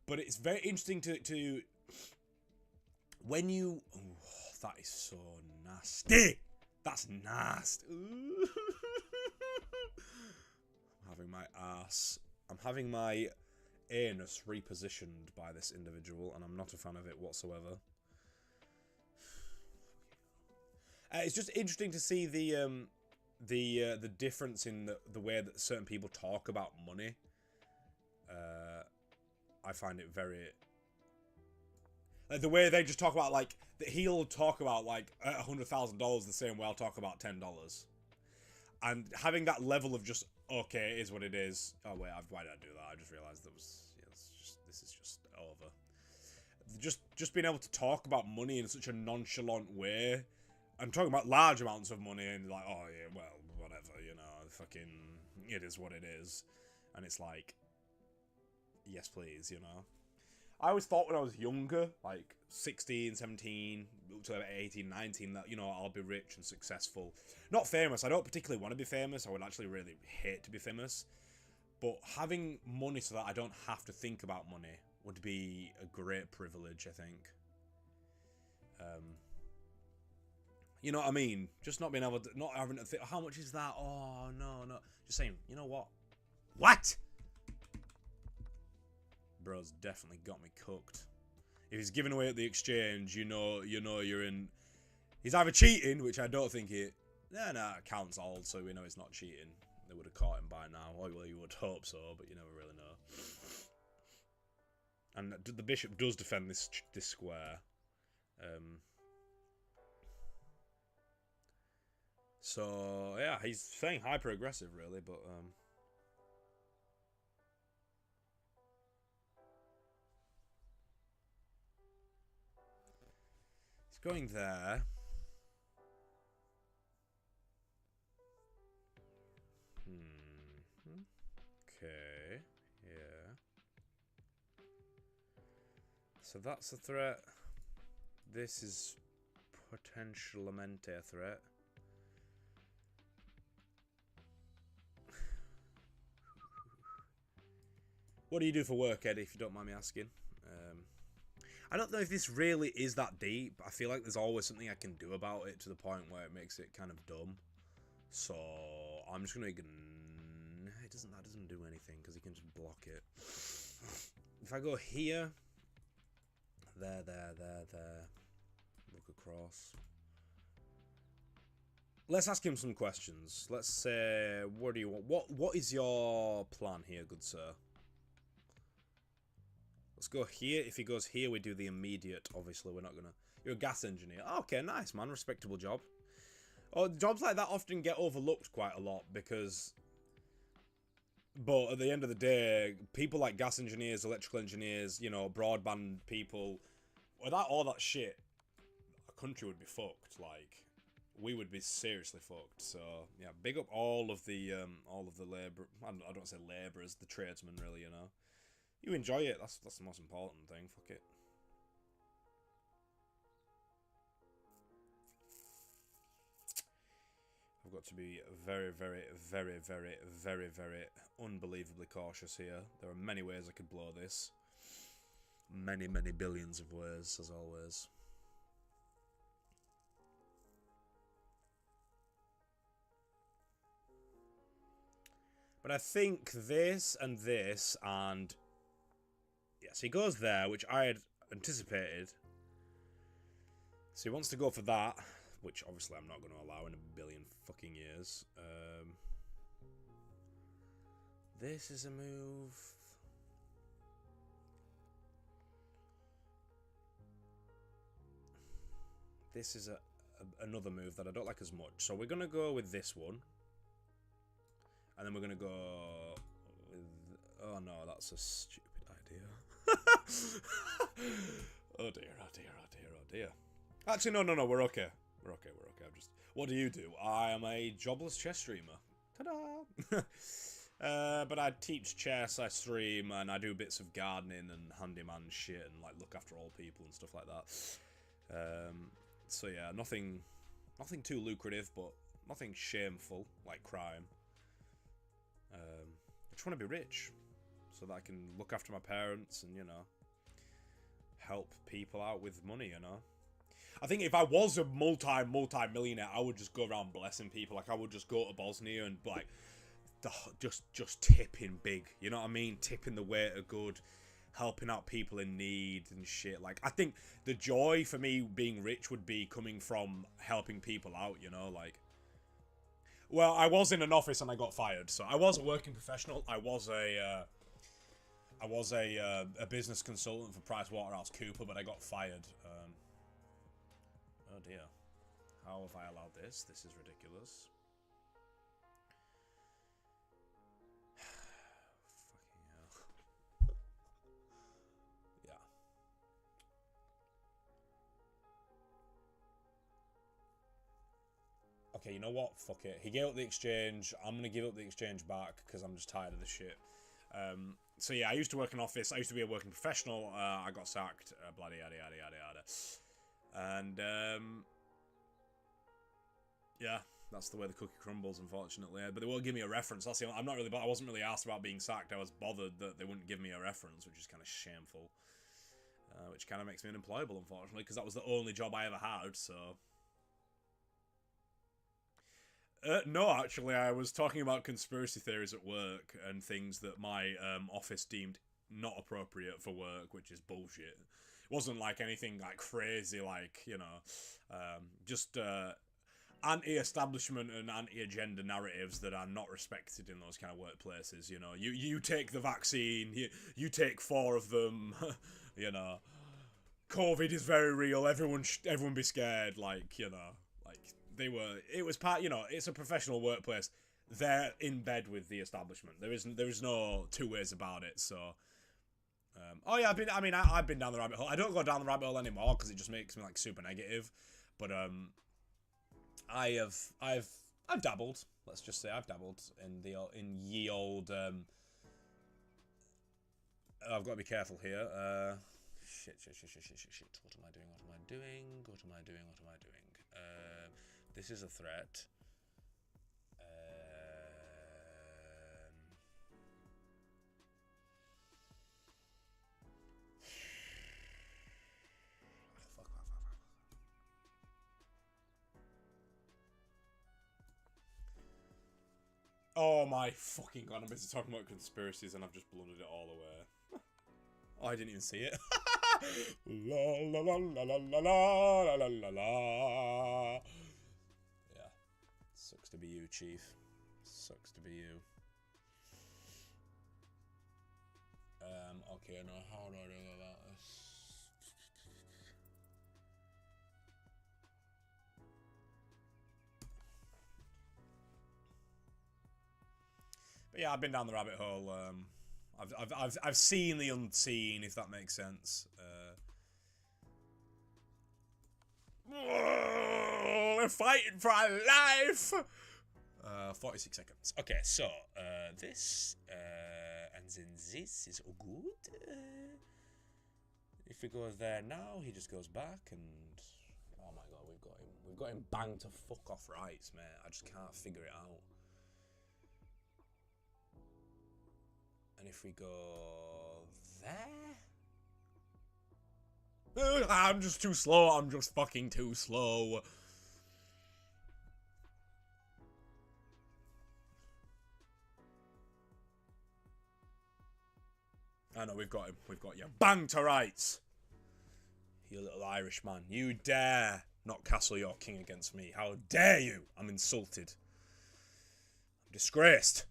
But it's very interesting to when you... Oh, that is so nasty. That's nasty. I'm having my ass... I'm having my anus repositioned by this individual, and I'm not a fan of it whatsoever. It's just interesting to see the difference in the way that certain people talk about money. I find it very... Like, the way they just talk about, like, he'll talk about, like, $100,000 the same way I'll talk about $10. And having that level of just, okay, it is what it is. Oh, wait, why did I do that? I just realised that was... this is just over. Just being able to talk about money in such a nonchalant way. I'm talking about large amounts of money and like, oh yeah, well, whatever, you know, fucking, it is what it is. And it's like, yes please, you know. I always thought when I was younger, like 16, 17, up to 18, 19, that, you know, I'll be rich and successful. Not famous, I don't particularly want to be famous, I would actually really hate to be famous. But having money so that I don't have to think about money would be a great privilege, I think. You know what I mean? Just not being able to, not having to think, how much is that? Oh, no. Just saying, you know what? What? Bro's definitely got me cooked. If he's giving away at the exchange, you know you're in... He's either cheating, which I don't think it... No, it counts old, so we know it's not cheating. They would have caught him by now. Well, you would hope so, but you never really know. And the bishop does defend this square. So, yeah, he's saying hyper-aggressive, really, but... He's going there. Okay, yeah. So that's a threat. This is potentialmente a threat. What do you do for work, Eddie, if you don't mind me asking? I don't know if this really is that deep. I feel like there's always something I can do about it to the point where it makes it kind of dumb. So I'm just going to ignore... That doesn't do anything because he can just block it. If I go here... There. Look across. Let's ask him some questions. Let's say, what do you want? What is your plan here, good sir? Let's go here. If he goes here, we do the immediate. Obviously, we're not gonna... You're a gas engineer. Oh, okay, nice, man. Respectable job. Oh, jobs like that often get overlooked quite a lot because... But at the end of the day, people like gas engineers, electrical engineers, you know, broadband people, without all that shit, a country would be fucked. Like, we would be seriously fucked. So yeah, big up all of the labor. I don't say labourers, the tradesmen, really. You know, you enjoy it. That's the most important thing. Fuck it. I've got to be very, very, very, very, very, very unbelievably cautious here. There are many ways I could blow this. Many, many billions of ways, as always. But I think this and this and... Yes, he goes there, which I had anticipated. So he wants to go for that, which obviously I'm not going to allow in a billion fucking years. This is a move. This is another move that I don't like as much. So we're going to go with this one. And then we're going to go with... Oh no, that's a stupid idea. Oh dear, oh dear, oh dear, oh dear. Actually, no, we're okay. We're okay. I'm just... What do you do? I am a jobless chess streamer. Ta-da! But I teach chess, I stream, and I do bits of gardening and handyman shit and like look after old people and stuff like that. So yeah, nothing too lucrative, but nothing shameful like crime. I just want to be rich so that I can look after my parents and, you know, help people out with money, you know. I think if I was a multi-millionaire, I would just go around blessing people. Like, I would just go to Bosnia and, like, just tipping big. You know what I mean? Tipping the waiter good, helping out people in need and shit. Like, I think the joy for me being rich would be coming from helping people out, you know? Like, well, I was in an office and I got fired. So I was a working professional. I was a business consultant for PricewaterhouseCoopers, but I got fired. Oh dear. How have I allowed this? This is ridiculous. Fucking hell. Yeah. Okay, you know what? Fuck it. He gave up the exchange. I'm going to give up the exchange back because I'm just tired of this shit. So yeah, I used to work in an office. I used to be a working professional. I got sacked. Bloody yada yada yada yada. And yeah, that's the way the cookie crumbles, unfortunately. But they won't give me a reference. That's the only, I wasn't really asked about being sacked. I was bothered that they wouldn't give me a reference, which is kind of shameful. Which kind of makes me unemployable, unfortunately, because that was the only job I ever had. So no, actually, I was talking about conspiracy theories at work and things that my office deemed not appropriate for work, which is bullshit. It wasn't like anything like crazy, like, you know, just anti-establishment and anti-agenda narratives that are not respected in those kind of workplaces. You know, you take the vaccine, you take 4 of them. You know, COVID is very real. Everyone be scared. Like, you know, like it was part. You know, it's a professional workplace. They're in bed with the establishment. There is no two ways about it. So. Oh yeah, I've been down the rabbit hole. I don't go down the rabbit hole anymore because it just makes me like super negative. But I've dabbled. Let's just say I've dabbled in ye old. I've got to be careful here. Shit. What am I doing? This is a threat. Oh my fucking god, I'm busy talking about conspiracies and I've just blundered it all away. Oh, I didn't even see it. La la la la la la la la la la. Yeah. Sucks to be you, Chief. Sucks to be you. Okay, now how do I do about this? But yeah, I've been down the rabbit hole. I've seen the unseen, if that makes sense. We're fighting for our life. 46 seconds. Okay, so this and then this is all good. If we go there now, he just goes back and oh my god, we've got him banged to fuck off rights, mate. I just can't figure it out. And if we go there... I'm just too slow. I'm just fucking too slow. I know, we've got him. We've got you. Bang to rights. You little Irish man. You dare not castle your king against me. How dare you? I'm insulted. I'm disgraced.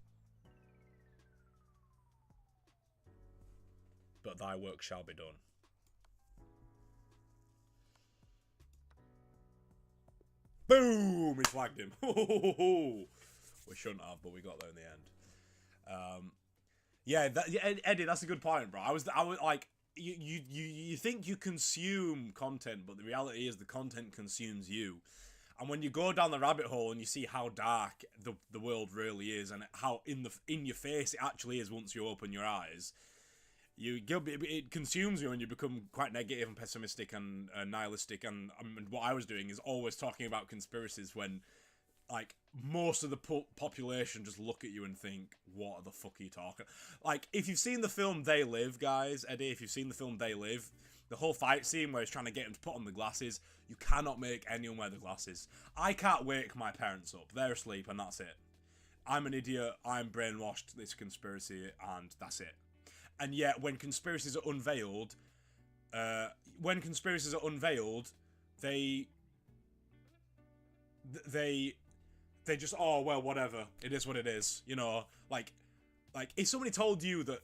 But thy work shall be done. Boom! We flagged him. We shouldn't have, but we got there in the end. Yeah, Eddie, that's a good point, bro. I was like, you think you consume content, but the reality is the content consumes you. And when you go down the rabbit hole and you see how dark the world really is, and how in your face it actually is once you open your eyes, it consumes you, and you become quite negative and pessimistic and nihilistic. And what I was doing is always talking about conspiracies when, like, most of the population just look at you and think, what the fuck are you talking? Like, if you've seen the film They Live, guys, Eddie, if you've seen the film They Live, the whole fight scene where he's trying to get him to put on the glasses, you cannot make anyone wear the glasses. I can't wake my parents up. They're asleep, and that's it. I'm an idiot, I'm brainwashed, this conspiracy, and that's it. And yet, when conspiracies are unveiled, they just, oh, well, whatever. It is what it is. You know, like if somebody told you that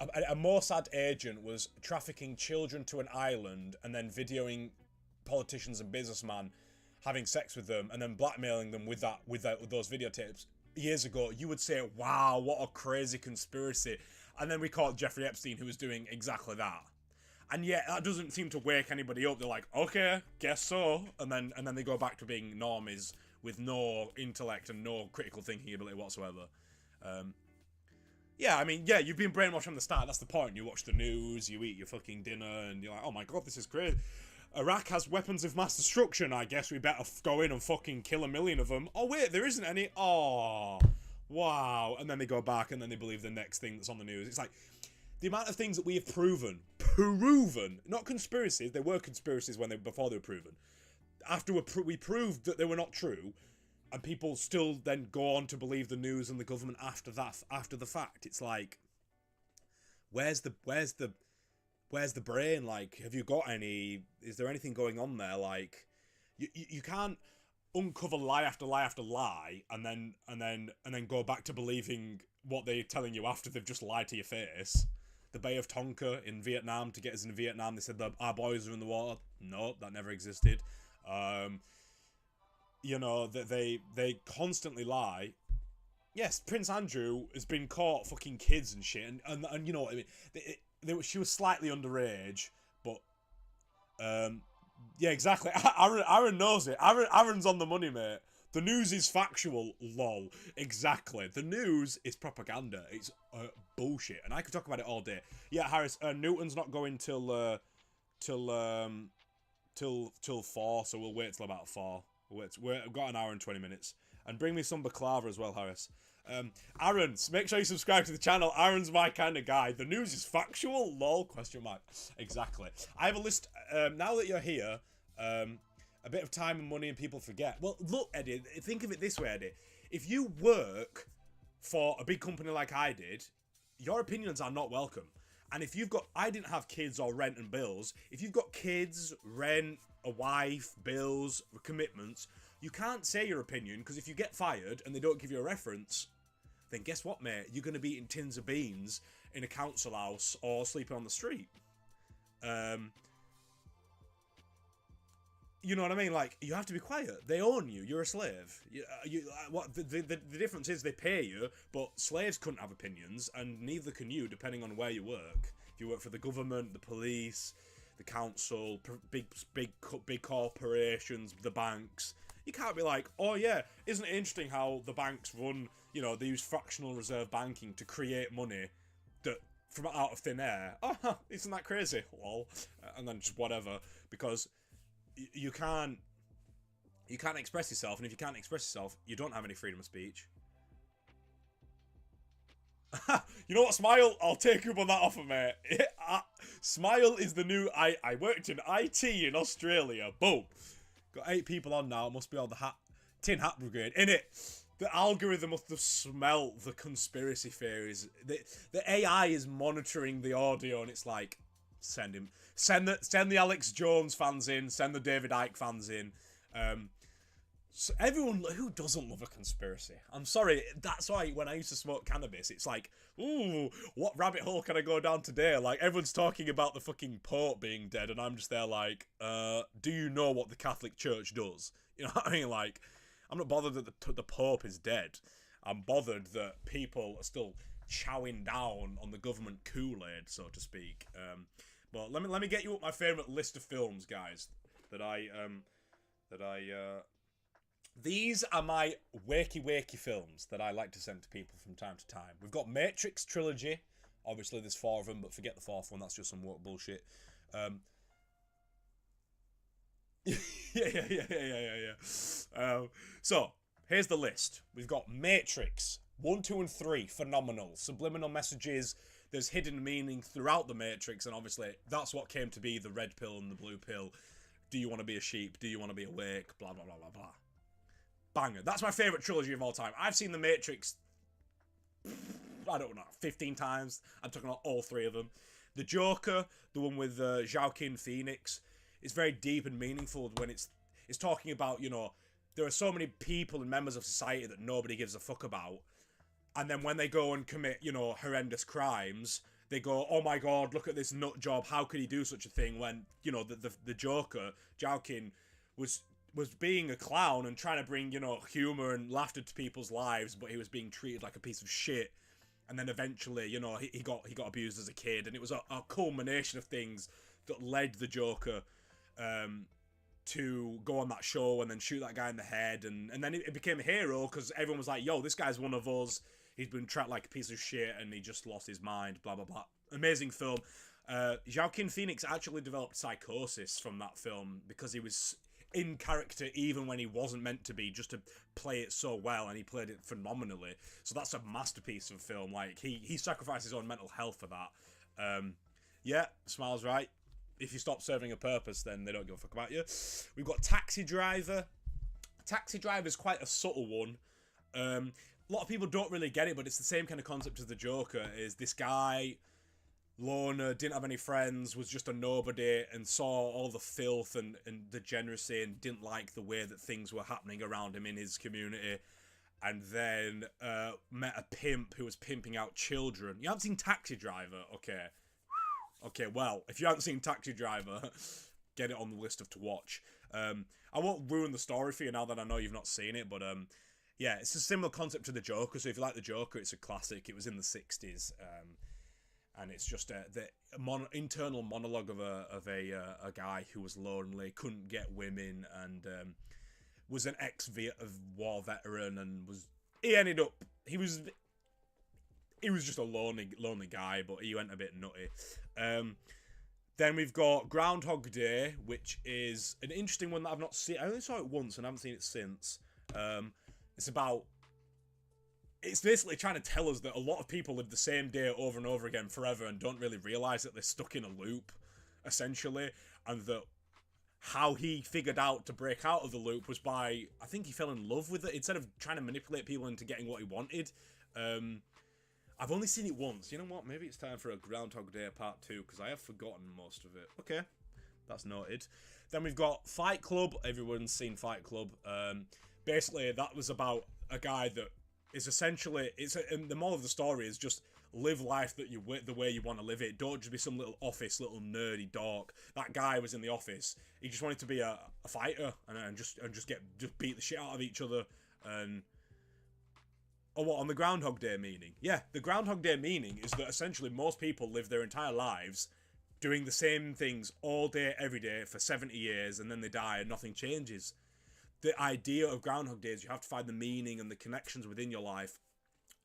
a Mossad agent was trafficking children to an island and then videoing politicians and businessmen having sex with them and then blackmailing them with those videotapes years ago, you would say, wow, what a crazy conspiracy. And then we caught Jeffrey Epstein, who was doing exactly that. And yet, that doesn't seem to wake anybody up. They're like, okay, guess so. And then they go back to being normies with no intellect and no critical thinking ability whatsoever. Yeah, I mean, yeah, you've been brainwashed from the start. That's the point. You watch the news, you eat your fucking dinner, and you're like, oh my god, this is crazy. Iraq has weapons of mass destruction. I guess we better go in and fucking kill 1 million of them. Oh, wait, there isn't any. Oh, wow. And then they go back, and then they believe the next thing that's on the news. It's like, the amount of things that we have proven, not conspiracies, they were conspiracies before they were proven. After we proved that they were not true, and people still then go on to believe the news and the government after the fact. It's like, where's the brain? Like, have you got any? Is there anything going on there? Like, you can't uncover lie after lie after lie, and then go back to believing what they're telling you after they've just lied to your face. The Bay of Tonga in Vietnam, to get us in Vietnam, they said that our boys are in the water. No, that never existed. You know, that they constantly lie. Yes, Prince Andrew has been caught fucking kids and shit, and you know what I mean. She was slightly underage, but yeah, exactly. Aaron knows it. Aaron's on the money, mate. The news is factual, lol. Exactly. The news is propaganda. It's bullshit, and I could talk about it all day. Yeah, Harris. Newton's not going till 4, so we'll wait till about 4. We've got an hour and 20 minutes, and bring me some baklava as well, Harris. Aaron, make sure you subscribe to the channel. Aaron's my kind of guy. The news is factual, lol, question mark. Exactly. I have a list, now that you're here, a bit of time and money and people forget. Well, look, Eddie, think of it this way, Eddie. If you work for a big company like I did, your opinions are not welcome. And if you've got, I didn't have kids or rent and bills. If you've got kids, rent, a wife, bills, commitments, you can't say your opinion, because if you get fired and they don't give you a reference, then guess what, mate? You're going to be eating tins of beans in a council house or sleeping on the street. You know what I mean? Like, you have to be quiet. They own you. You're a slave. What the difference is they pay you, but slaves couldn't have opinions, and neither can you, depending on where you work. If you work for the government, the police, the council, big corporations, the banks, you can't be like, oh yeah, isn't it interesting how the banks run, you know, they use fractional reserve banking to create money that from out of thin air. Oh, isn't that crazy? Lol. And then just whatever, because you can't express yourself, and if you can't express yourself, you don't have any freedom of speech. You know what, Smile? I'll take you up on that offer, mate. Smile is the new... I worked in IT in Australia. Boom. Got 8 people on now. Must be on the Tin Hat Brigade. In it. The algorithm must have smelt the conspiracy theories. The AI is monitoring the audio, and it's like, send the Alex Jones fans in, send the David Icke fans in. So everyone who doesn't love a conspiracy. I'm sorry, that's why when I used to smoke cannabis, it's like, ooh, what rabbit hole can I go down today? Like, everyone's talking about the fucking Pope being dead, and I'm just there like, do you know what the Catholic Church does? You know what I mean? Like, I'm not bothered that the Pope is dead. I'm bothered that people are still chowing down on the government Kool-Aid, so to speak. But let me get you up my favourite list of films, guys, these are my wakey films that I like to send to people from time to time. We've got Matrix trilogy. Obviously, there's 4 of them, but forget the 4th one. That's just some woke bullshit. Yeah. So, here's the list. We've got Matrix 1, 2, and 3. Phenomenal. Subliminal messages. There's hidden meaning throughout the Matrix, and obviously, that's what came to be the red pill and the blue pill. Do you want to be a sheep? Do you want to be awake? Blah, blah, blah, blah, blah. Banger. That's my favourite trilogy of all time. I've seen The Matrix, I don't know, 15 times. I'm talking about all 3 of them. The Joker, the one with Joaquin Phoenix, is very deep and meaningful when it's talking about, you know, there are so many people and members of society that nobody gives a fuck about. And then when they go and commit, you know, horrendous crimes, they go, oh my god, look at this nut job. How could he do such a thing when, you know, the Joker, Joaquin, was being a clown and trying to bring, you know, humour and laughter to people's lives, but he was being treated like a piece of shit. And then eventually, you know, he got abused as a kid, and it was a culmination of things that led the Joker to go on that show and then shoot that guy in the head, and then it became a hero because everyone was like, yo, this guy's one of us. He's been trapped like a piece of shit, and he just lost his mind, blah, blah, blah. Amazing film. Joaquin Phoenix actually developed psychosis from that film because he was in character even when he wasn't meant to be, just to play it so well, and he played it phenomenally. So that's a masterpiece of film. Like, he sacrificed his own mental health for that. Yeah, Smiles right. If you stop serving a purpose, then they don't give a fuck about you. We've got Taxi Driver. Taxi Driver is quite a subtle one. A lot of people don't really get it, but it's the same kind of concept as the Joker. Is this guy, loner, didn't have any friends, was just a nobody, and saw all the filth and degeneracy, and didn't like the way that things were happening around him in his community, and then met a pimp who was pimping out children. You haven't seen Taxi Driver? Okay, well, if you haven't seen Taxi Driver, get it on the list of to watch. I won't ruin the story for you now that I know you've not seen it, but yeah, it's a similar concept to the Joker. So if you like the Joker, it's a classic. It was in the 60s. And it's just the internal monologue of a guy who was lonely, couldn't get women, and was an ex-war veteran, and he was just a lonely guy, but he went a bit nutty. Then we've got Groundhog Day, which is an interesting one that I've not seen. I only saw it once and I haven't seen it since. It's basically trying to tell us that a lot of people live the same day over and over again forever and don't really realise that they're stuck in a loop, essentially, and that how he figured out to break out of the loop was by, I think he fell in love with it, instead of trying to manipulate people into getting what he wanted. I've only seen it once. You know what? Maybe it's time for a Groundhog Day Part 2, because I have forgotten most of it. Okay, that's noted. Then we've got Fight Club. Everyone's seen Fight Club. Basically, that was about a guy that is essentially, and the moral of the story is just live life the way you want to live it. Don't just be some little nerdy dork. That guy was in the office. He just wanted to be a fighter and just beat the shit out of each other. And what, on the Groundhog Day meaning? Yeah, the Groundhog Day meaning is that essentially most people live their entire lives doing the same things all day, every day for 70 years, and then they die and nothing changes. The idea of Groundhog Day is you have to find the meaning and the connections within your life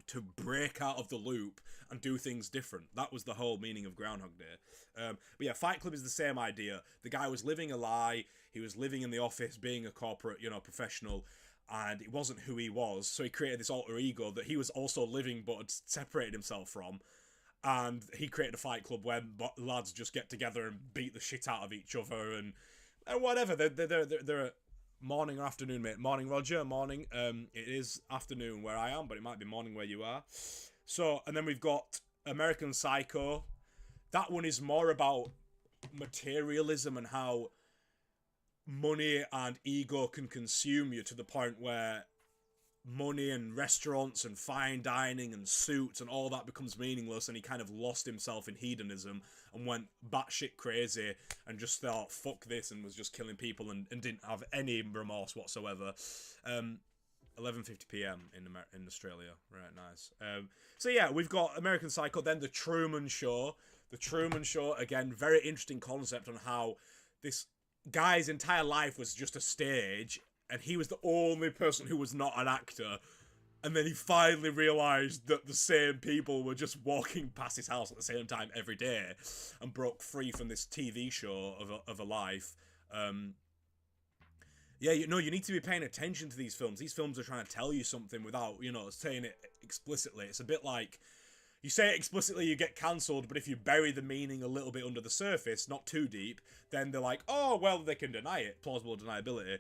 to break out of the loop and do things different. That was the whole meaning of Groundhog Day. But yeah, Fight Club is the same idea. The guy was living a lie. He was living in the office, being a corporate, professional, and it wasn't who he was. So he created this alter ego that he was also living but had separated himself from. And he created a Fight Club where lads just get together and beat the shit out of each other and whatever. They're Morning or afternoon, mate? Morning, Roger. Morning. It is afternoon where I am, but it might be morning where you are. So, and then we've got American Psycho. That one is more about materialism and how money and ego can consume you to the point where money and restaurants and fine dining and suits and all that becomes meaningless, and he kind of lost himself in hedonism and went batshit crazy and just thought fuck this and was just killing people and didn't have any remorse whatsoever. 11:50 p.m. in Australia. Right, nice. So yeah, we've got American Psycho, then The Truman Show. The Truman Show, again, very interesting concept on how this guy's entire life was just a stage, and he was the only person who was not an actor. And then he finally realised that the same people were just walking past his house at the same time every day, and broke free from this TV show of a life. Yeah, you need to be paying attention to these films. These films are trying to tell you something without, saying it explicitly. It's a bit like, you say it explicitly, you get cancelled, but if you bury the meaning a little bit under the surface, not too deep, then they're like, oh, well, they can deny it. Plausible deniability.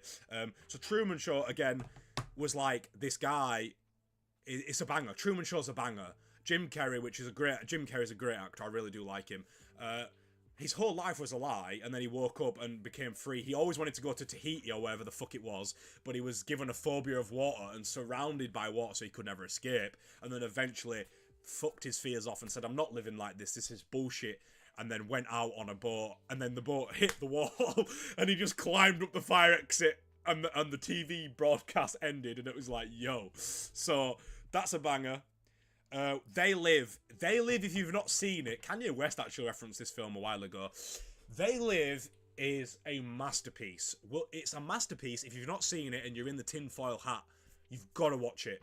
So Truman Show, again, was like, this guy, it's a banger. Truman Show's a banger. Jim Carrey's a great actor. I really do like him. His whole life was a lie, and then he woke up and became free. He always wanted to go to Tahiti or wherever the fuck it was, but he was given a phobia of water and surrounded by water, so he could never escape. And then eventually fucked his fears off and said, I'm not living like this is bullshit, and then went out on a boat, and then the boat hit the wall and he just climbed up the fire exit, and the TV broadcast ended, and it was like, yo. So that's a banger. They Live, if you've not seen it, Kanye West actually referenced this film a while ago. They Live is a masterpiece. Well, it's a masterpiece. If you've not seen it and you're in the tinfoil hat, you've got to watch it.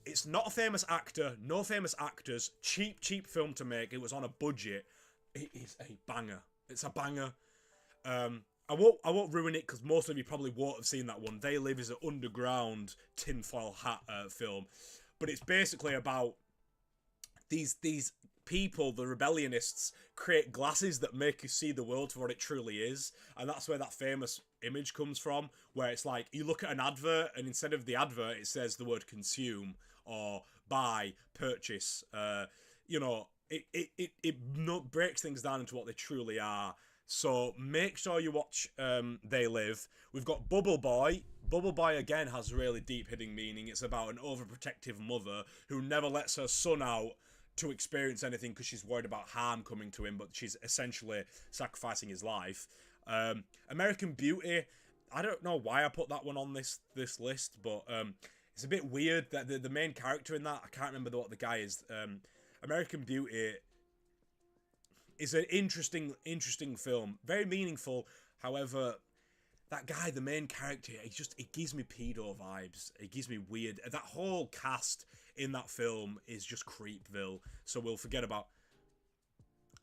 It's not a famous actor, no famous actors, cheap film to make. It was on a budget. It is a banger. It's a banger. I won't ruin it because most of you probably won't have seen that one. They Live is an underground tinfoil hat film, but it's basically about these people, the rebellionists, create glasses that make you see the world for what it truly is, and that's where that famous image comes from, where it's like you look at an advert and instead of the advert it says the word consume or buy, purchase. It breaks things down into what they truly are. So make sure you watch They Live. We've got Bubble Boy. Bubble Boy, again, has really deep hidden meaning. It's about an overprotective mother who never lets her son out to experience anything because she's worried about harm coming to him, but she's essentially sacrificing his life. American Beauty, I don't know why I put that one on this list, but it's a bit weird that the main character in that, I can't remember what the guy is. American Beauty is an interesting film, very meaningful. However, that guy, the main character, it gives me pedo vibes. It gives me weird. That whole cast in that film is just creepville. So we'll forget about.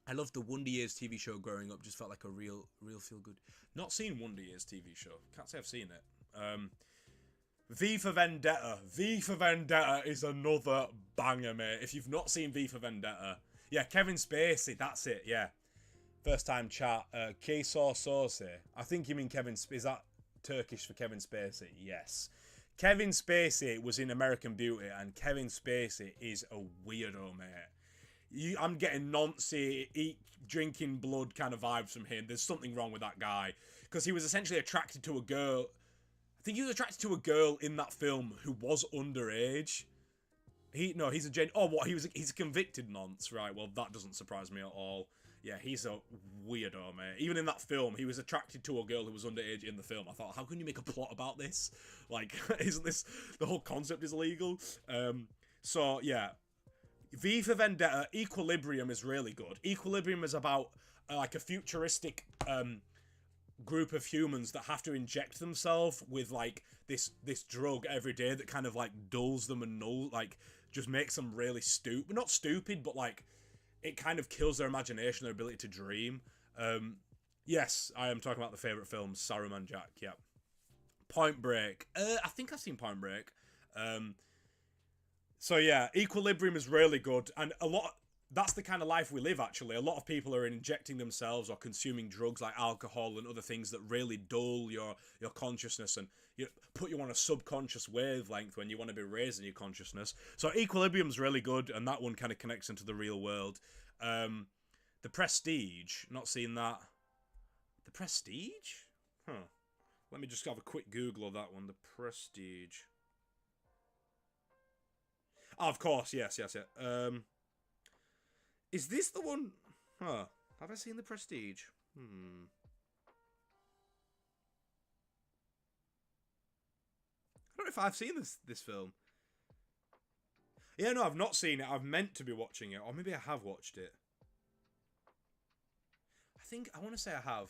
I loved the Wonder Years TV show growing up. Just felt like a real feel good. Not seen Wonder Years TV show. Can't say I've seen it. V for Vendetta. V for Vendetta is another banger, mate. If you've not seen V for Vendetta, yeah, Kevin Spacey. That's it. Yeah. First time chat. Queso Sauce. I think you mean Kevin. Is that Turkish for Kevin Spacey? Yes. Kevin Spacey was in American Beauty, and Kevin Spacey is a weirdo, mate. I'm getting Nancy, drinking blood kind of vibes from him. There's something wrong with that guy. Because he was essentially attracted to a girl. I think he was attracted to a girl in that film who was underage. He's a convicted nonce, right? Well, that doesn't surprise me at all. Yeah, he's a weirdo, mate. Even in that film, he was attracted to a girl who was underage in the film. I thought, how can you make a plot about this? Like, isn't this... The whole concept is illegal. So, yeah. V for Vendetta, Equilibrium is really good. Equilibrium is about, like, a futuristic group of humans that have to inject themselves with, like, this drug every day that kind of, like, dulls them and just makes them really stupid. Not stupid, but, like... It kind of kills their imagination, their ability to dream. Yes, I am talking about the favourite films, Saruman Jack, yeah. Point Break. I think I've seen Point Break. So yeah, Equilibrium is really good. And a lot... that's the kind of life we live, actually. A lot of people are injecting themselves or consuming drugs like alcohol and other things that really dull your consciousness and put you on a subconscious wavelength when you want to be raising your consciousness. So Equilibrium's really good, and that one kind of connects into the real world. The Prestige, not seen that. The Prestige? Huh. Let me just have a quick Google of that one. The Prestige. Oh, of course, yes. Is this the one? Huh. Have I seen The Prestige? I don't know if I've seen this film. Yeah, no, I've not seen it. I've meant to be watching it. Or maybe I have watched it. I want to say I have.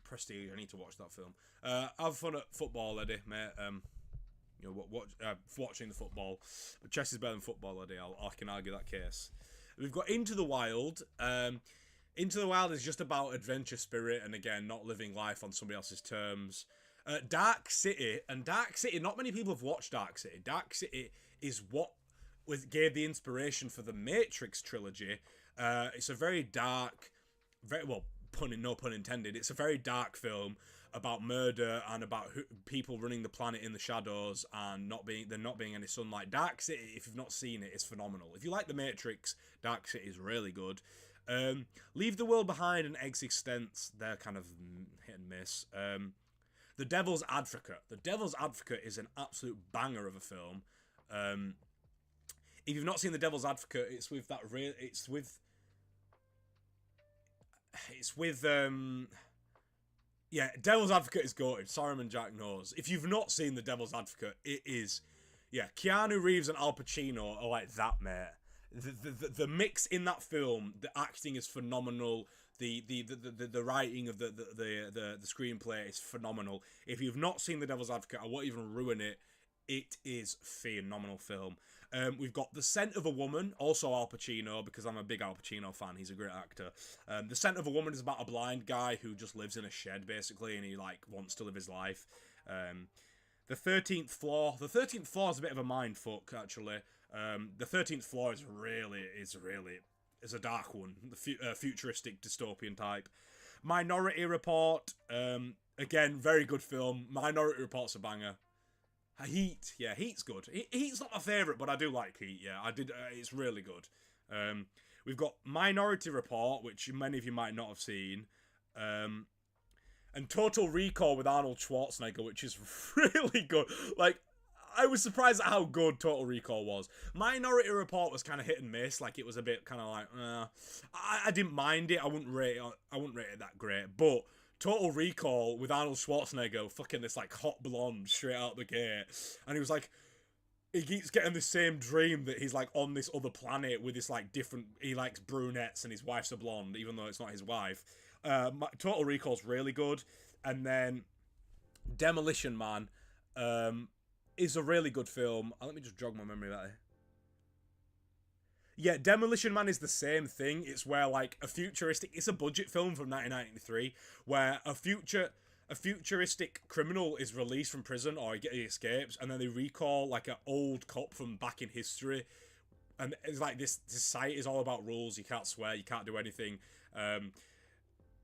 Prestige, I need to watch that film. Have fun at football, Eddie, mate. Watching the football. But chess is better than football, Eddie. I can argue that case. We've got Into the Wild. Into the Wild is just about adventure spirit and, again, not living life on somebody else's terms. Dark City, not many people have watched Dark City. Dark City is what gave the inspiration for the Matrix trilogy. It's a very dark, no pun intended, it's a very dark film about murder and about people running the planet in the shadows and there not being any sunlight. Dark City, if you've not seen it, is phenomenal. If you like The Matrix, Dark City is really good. Leave the World Behind and Existence, they're kind of hit and miss. The Devil's Advocate. The Devil's Advocate is an absolute banger of a film. If you've not seen The Devil's Advocate, it's with Devil's Advocate is goated. Saruman Jack knows. If you've not seen The Devil's Advocate, it is, Keanu Reeves and Al Pacino are like that, mate. The mix in that film, the acting is phenomenal. The writing of the screenplay is phenomenal. If you've not seen The Devil's Advocate, I won't even ruin it. It is a phenomenal film. We've got The Scent of a Woman, also Al Pacino, because I'm a big Al Pacino fan. He's a great actor. The Scent of a Woman is about a blind guy who just lives in a shed, basically, and he wants to live his life. The 13th Floor. The 13th Floor is a bit of a mind fuck, actually. The 13th Floor is a dark one. The futuristic dystopian type. Minority Report. Again, very good film. Minority Report's a banger. Heat, Heat's good. Heat's not my favourite, but I do like Heat. It's really good. We've got Minority Report, which many of you might not have seen, and Total Recall with Arnold Schwarzenegger, which is really good. I was surprised at how good Total Recall was. Minority Report was kind of hit and miss. It was a bit kind of I didn't mind it. I wouldn't rate it that great, but Total Recall with Arnold Schwarzenegger, fucking this hot blonde straight out the gate, and he was he keeps getting the same dream that he's on this other planet with this different. He likes brunettes and his wife's a blonde, even though it's not his wife. Total Recall's really good, and then Demolition Man is a really good film. Let me just jog my memory about it. Yeah, Demolition Man is the same thing. It's where it's a budget film from 1993 where a futuristic criminal is released from prison or he escapes, and then they recall an old cop from back in history, and it's this society is all about rules. You can't swear, you can't do anything.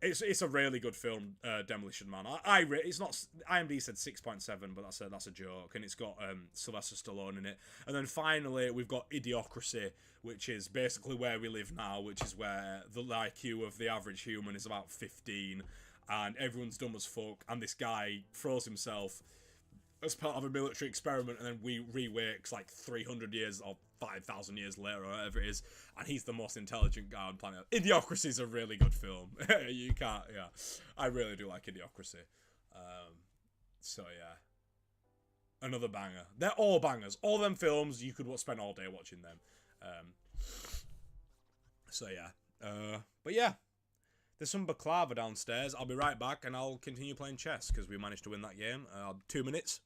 It's a really good film, Demolition Man. It's not. IMDb said 6.7, but that's a joke, and it's got Sylvester Stallone in it. And then finally we've got Idiocracy, which is basically where we live now, which is where the IQ of the average human is about 15, and everyone's dumb as fuck. And this guy throws himself as part of a military experiment, and then re-wakes 300 years or 5,000 years later, or whatever it is, and he's the most intelligent guy on planet. Idiocracy is a really good film. You can't, I really do like Idiocracy. Another banger. They're all bangers. All them films, you could spend all day watching them. But yeah, there's some baklava downstairs. I'll be right back, and I'll continue playing chess, because we managed to win that game. 2 minutes.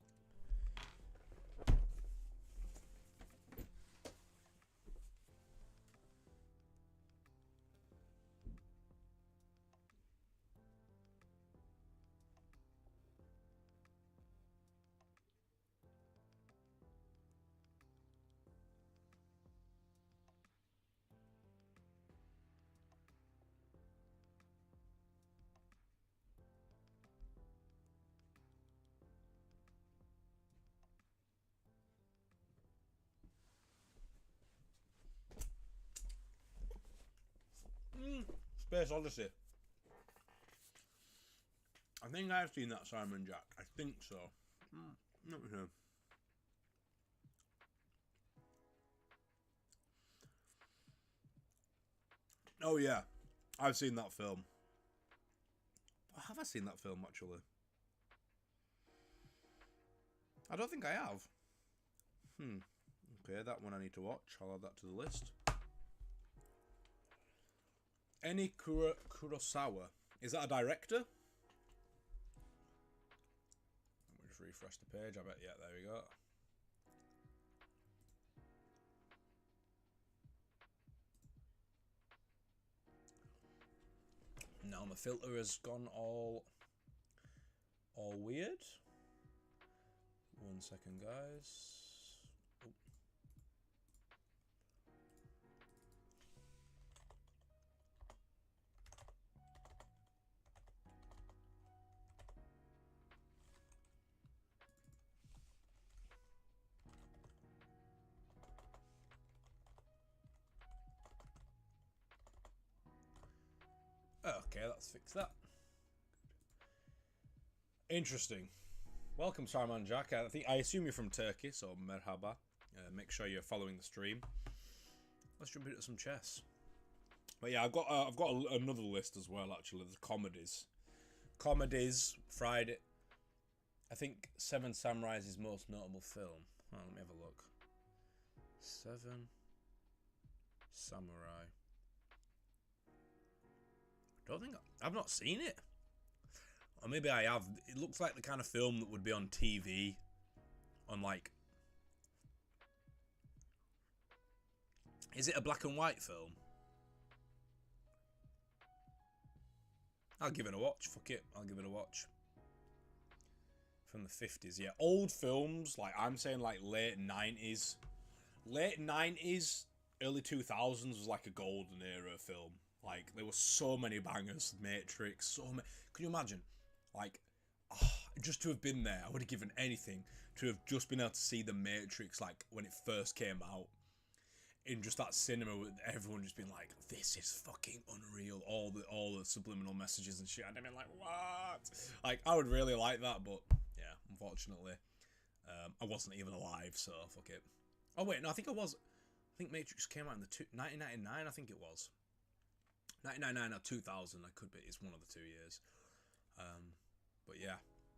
Space Odyssey. I think I've seen that, Simon Jack. I think so. Not sure. Oh yeah, I've seen that film. Have I seen that film actually? I don't think I have. Okay, that one I need to watch. I'll add that to the list. Any Kurosawa. Is that a director? Let me just refresh the page. I bet, yeah, there we go. Now my filter has gone all weird. 1 second, guys. Okay, let's fix that. Interesting. Welcome, Sarman Jack. I assume you're from Turkey, so merhaba. Make sure you're following the stream. Let's jump into some chess. But yeah, I've got another list as well. Actually, the comedies. Friday. I think Seven Samurai is his most notable film. Oh, let me have a look. Seven Samurai. Don't think I've not seen it, or maybe I have. It looks like the kind of film that would be on TV, on like. Is it a black and white film? I'll give it a watch. Fuck it, I'll give it a watch. From the 50s, yeah. Old films, like I'm saying, like late 90s, early 2000s was like a golden era film. Like, there were so many bangers. Matrix, so many. Can you imagine? Like, just to have been there, I would have given anything to have just been able to see The Matrix, like, when it first came out. In just that cinema, with everyone just being like, this is fucking unreal. All the subliminal messages and shit. I'd have been like, what? Like, I would really like that, but, yeah, unfortunately. I wasn't even alive, so fuck it. Oh, wait, no, I think I was. I think Matrix came out in the 1999, I think it was. 1999 or 2000, I could be. It's one of the 2 years. But yeah.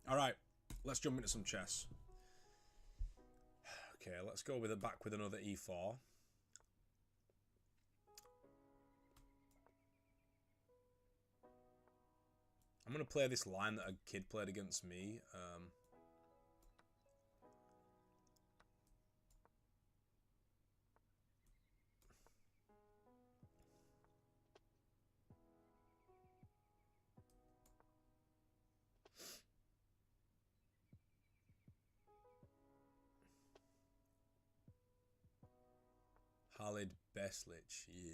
Alright, let's jump into some chess. Okay, let's go back with another e4. I'm going to play this line that a kid played against me. Khalid Beslich, yeah.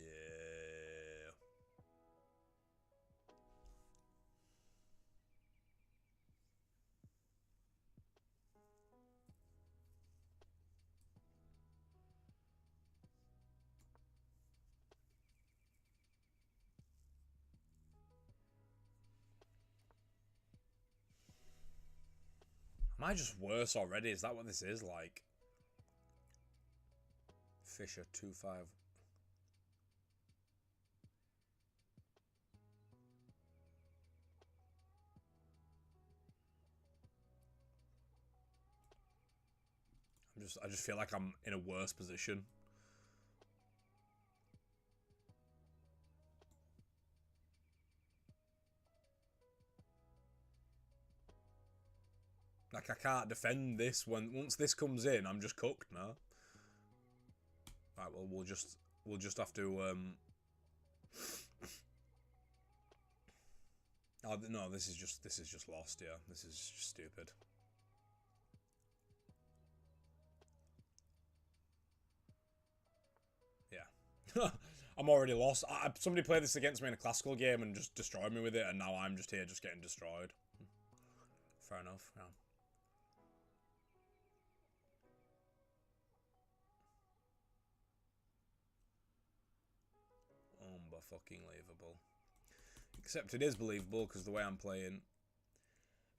Am I just worse already? Is that what this is like? Fisher 2-5. I just feel like I'm in a worse position. Like, I can't defend this once this comes in. I'm just cooked now. Right, well, we'll just have to oh no, this is just lost. Yeah, this is just stupid. Yeah. I'm already lost. Somebody played this against me in a classical game and just destroyed me with it, and now I'm just here just getting destroyed. Fair enough, yeah. Unfucking-leavable. Except it is believable because the way I'm playing.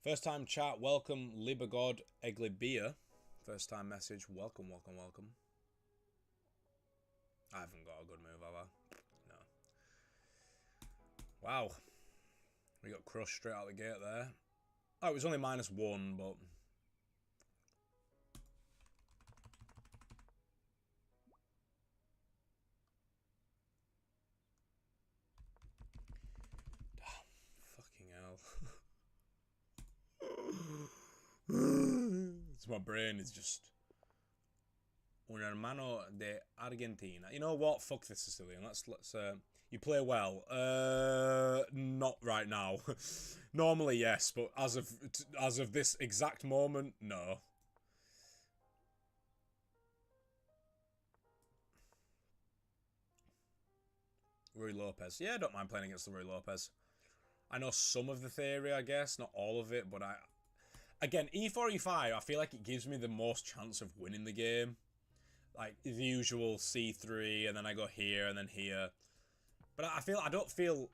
First time chat, welcome, Libergod Eglibia. First time message, welcome, welcome, welcome. I haven't got a good move, have I? No. Wow. We got crushed straight out the gate there. Oh, it was only -1, but... Fucking hell. It's my brain is just... Un hermano de Argentina. You know what? Fuck this Sicilian. Let's you play well. Not right now. Normally yes, but as of this exact moment, no. Rui Lopez. Yeah, I don't mind playing against the Rui Lopez. I know some of the theory, I guess, not all of it, but again, E4, E5, I feel like it gives me the most chance of winning the game. Like the usual C3, and then I go here and then here. But I don't feel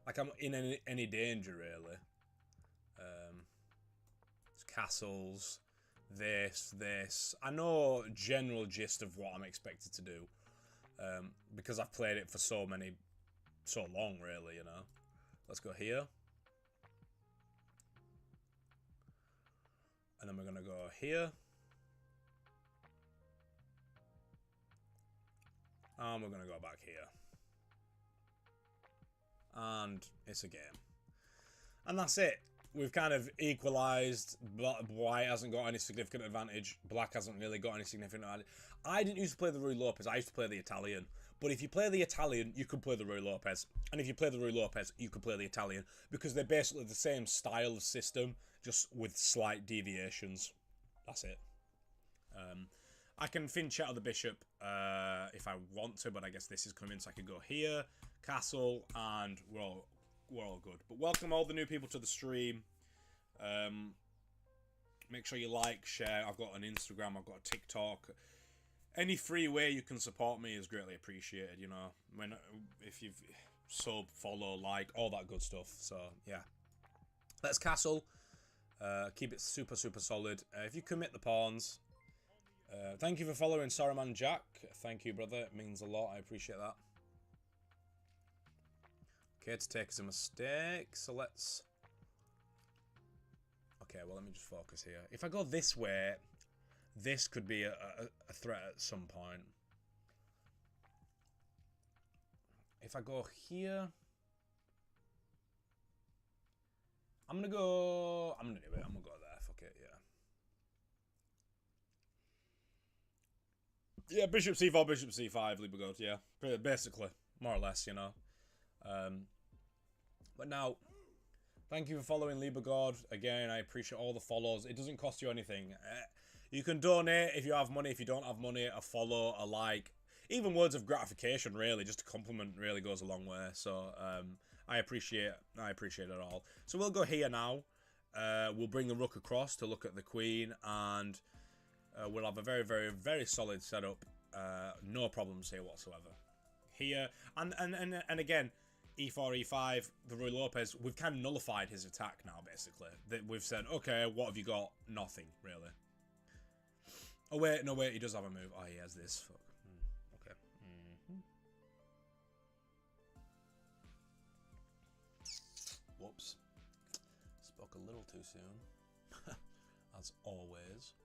like I'm in any danger really. It's castles, this. I know general gist of what I'm expected to do, because I've played it for so long, really. You know. Let's go here, and then we're gonna go here. And we're going to go back here. And it's a game. And that's it. We've kind of equalised. White hasn't got any significant advantage. Black hasn't really got any significant advantage. I didn't used to play the Rui Lopez. I used to play the Italian. But if you play the Italian, you could play the Rui Lopez. And if you play the Rui Lopez, you could play the Italian. Because they're basically the same style of system, just with slight deviations. That's it. I can fin chat of the bishop if I want to, but I guess this is coming, so I could go here, castle, and we're all good. But welcome all the new people to the stream. Make sure you like, share. I've got an Instagram, I've got a TikTok. Any free way you can support me is greatly appreciated. You know, if you've sub, follow, like, all that good stuff. So yeah, let's castle. Keep it super solid. If you commit the pawns. Thank you for following Saruman Jack. Thank you, brother. It means a lot. I appreciate that. Okay, to take is a mistake. So let's... Okay, well, let me just focus here. If I go this way, this could be a threat at some point. If I go here... I'm going to do it. I'm going to go there. Fuck it, yeah. Yeah, bishop c4, bishop c5, Libergod, yeah. Basically, more or less, you know. But now, thank you for following Libergod. Again, I appreciate all the follows. It doesn't cost you anything. You can donate if you have money. If you don't have money, a follow, a like. Even words of gratification, really. Just a compliment really goes a long way. So, I appreciate it all. So we'll go here now. We'll bring the rook across to look at the queen, and... we'll have a very solid setup. No problems here whatsoever. Here, and again, E4, E5, the Rui Lopez, we've kind of nullified his attack now, basically. We've said, okay, what have you got? Nothing, really. Oh, wait, no, wait, he does have a move. Oh, he has this. Fuck. Okay. Whoops. Spoke a little too soon. As always.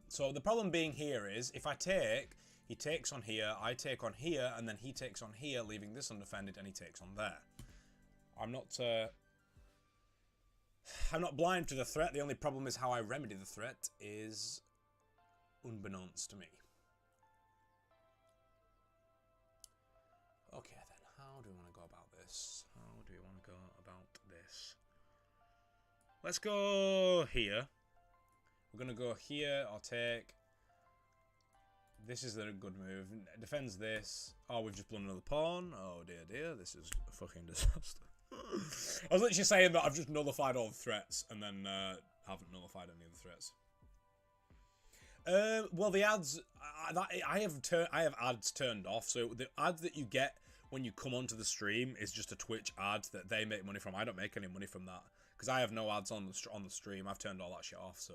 So the problem being here is, if I take, he takes on here, I take on here, and then he takes on here, leaving this undefended, and he takes on there. I'm not blind to the threat. The only problem is how I remedy the threat is unbeknownst to me. Okay, then, how do we want to go about this? Let's go here. We're going to go here, I'll take... This is a good move. Defends this. Oh, we've just blown another pawn. Oh, dear. This is a fucking disaster. I was literally saying that I've just nullified all the threats, and then haven't nullified any of the threats. Well, the ads... I have ads turned off, so the ads that you get when you come onto the stream is just a Twitch ad that they make money from. I don't make any money from that because I have no ads on the stream. I've turned all that shit off. So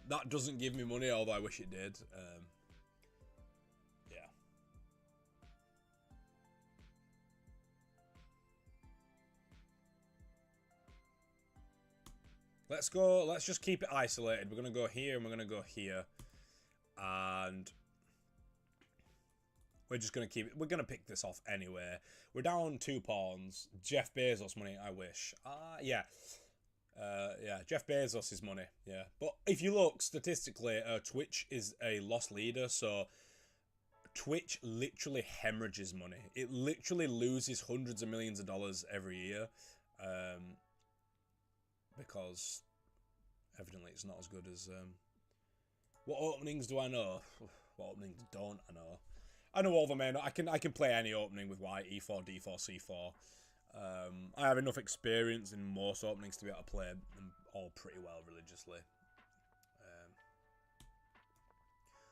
that doesn't give me money, although I wish it did. Yeah. Let's go. Let's just keep it isolated. We're gonna go here and we're gonna go here, and we're just gonna keep it. We're gonna pick this off anyway. We're down 2 pawns. Jeff Bezos money. I wish. Yeah. Yeah, Jeff Bezos' money, yeah. But if you look statistically, Twitch is a loss leader, so Twitch literally hemorrhages money. It literally loses hundreds of millions of dollars every year, because evidently it's not as good as... What openings do I know? What openings don't I know? I know all the main... I can play any opening with white, E4, D4, C4. I have enough experience in most openings to be able to play them all pretty well religiously.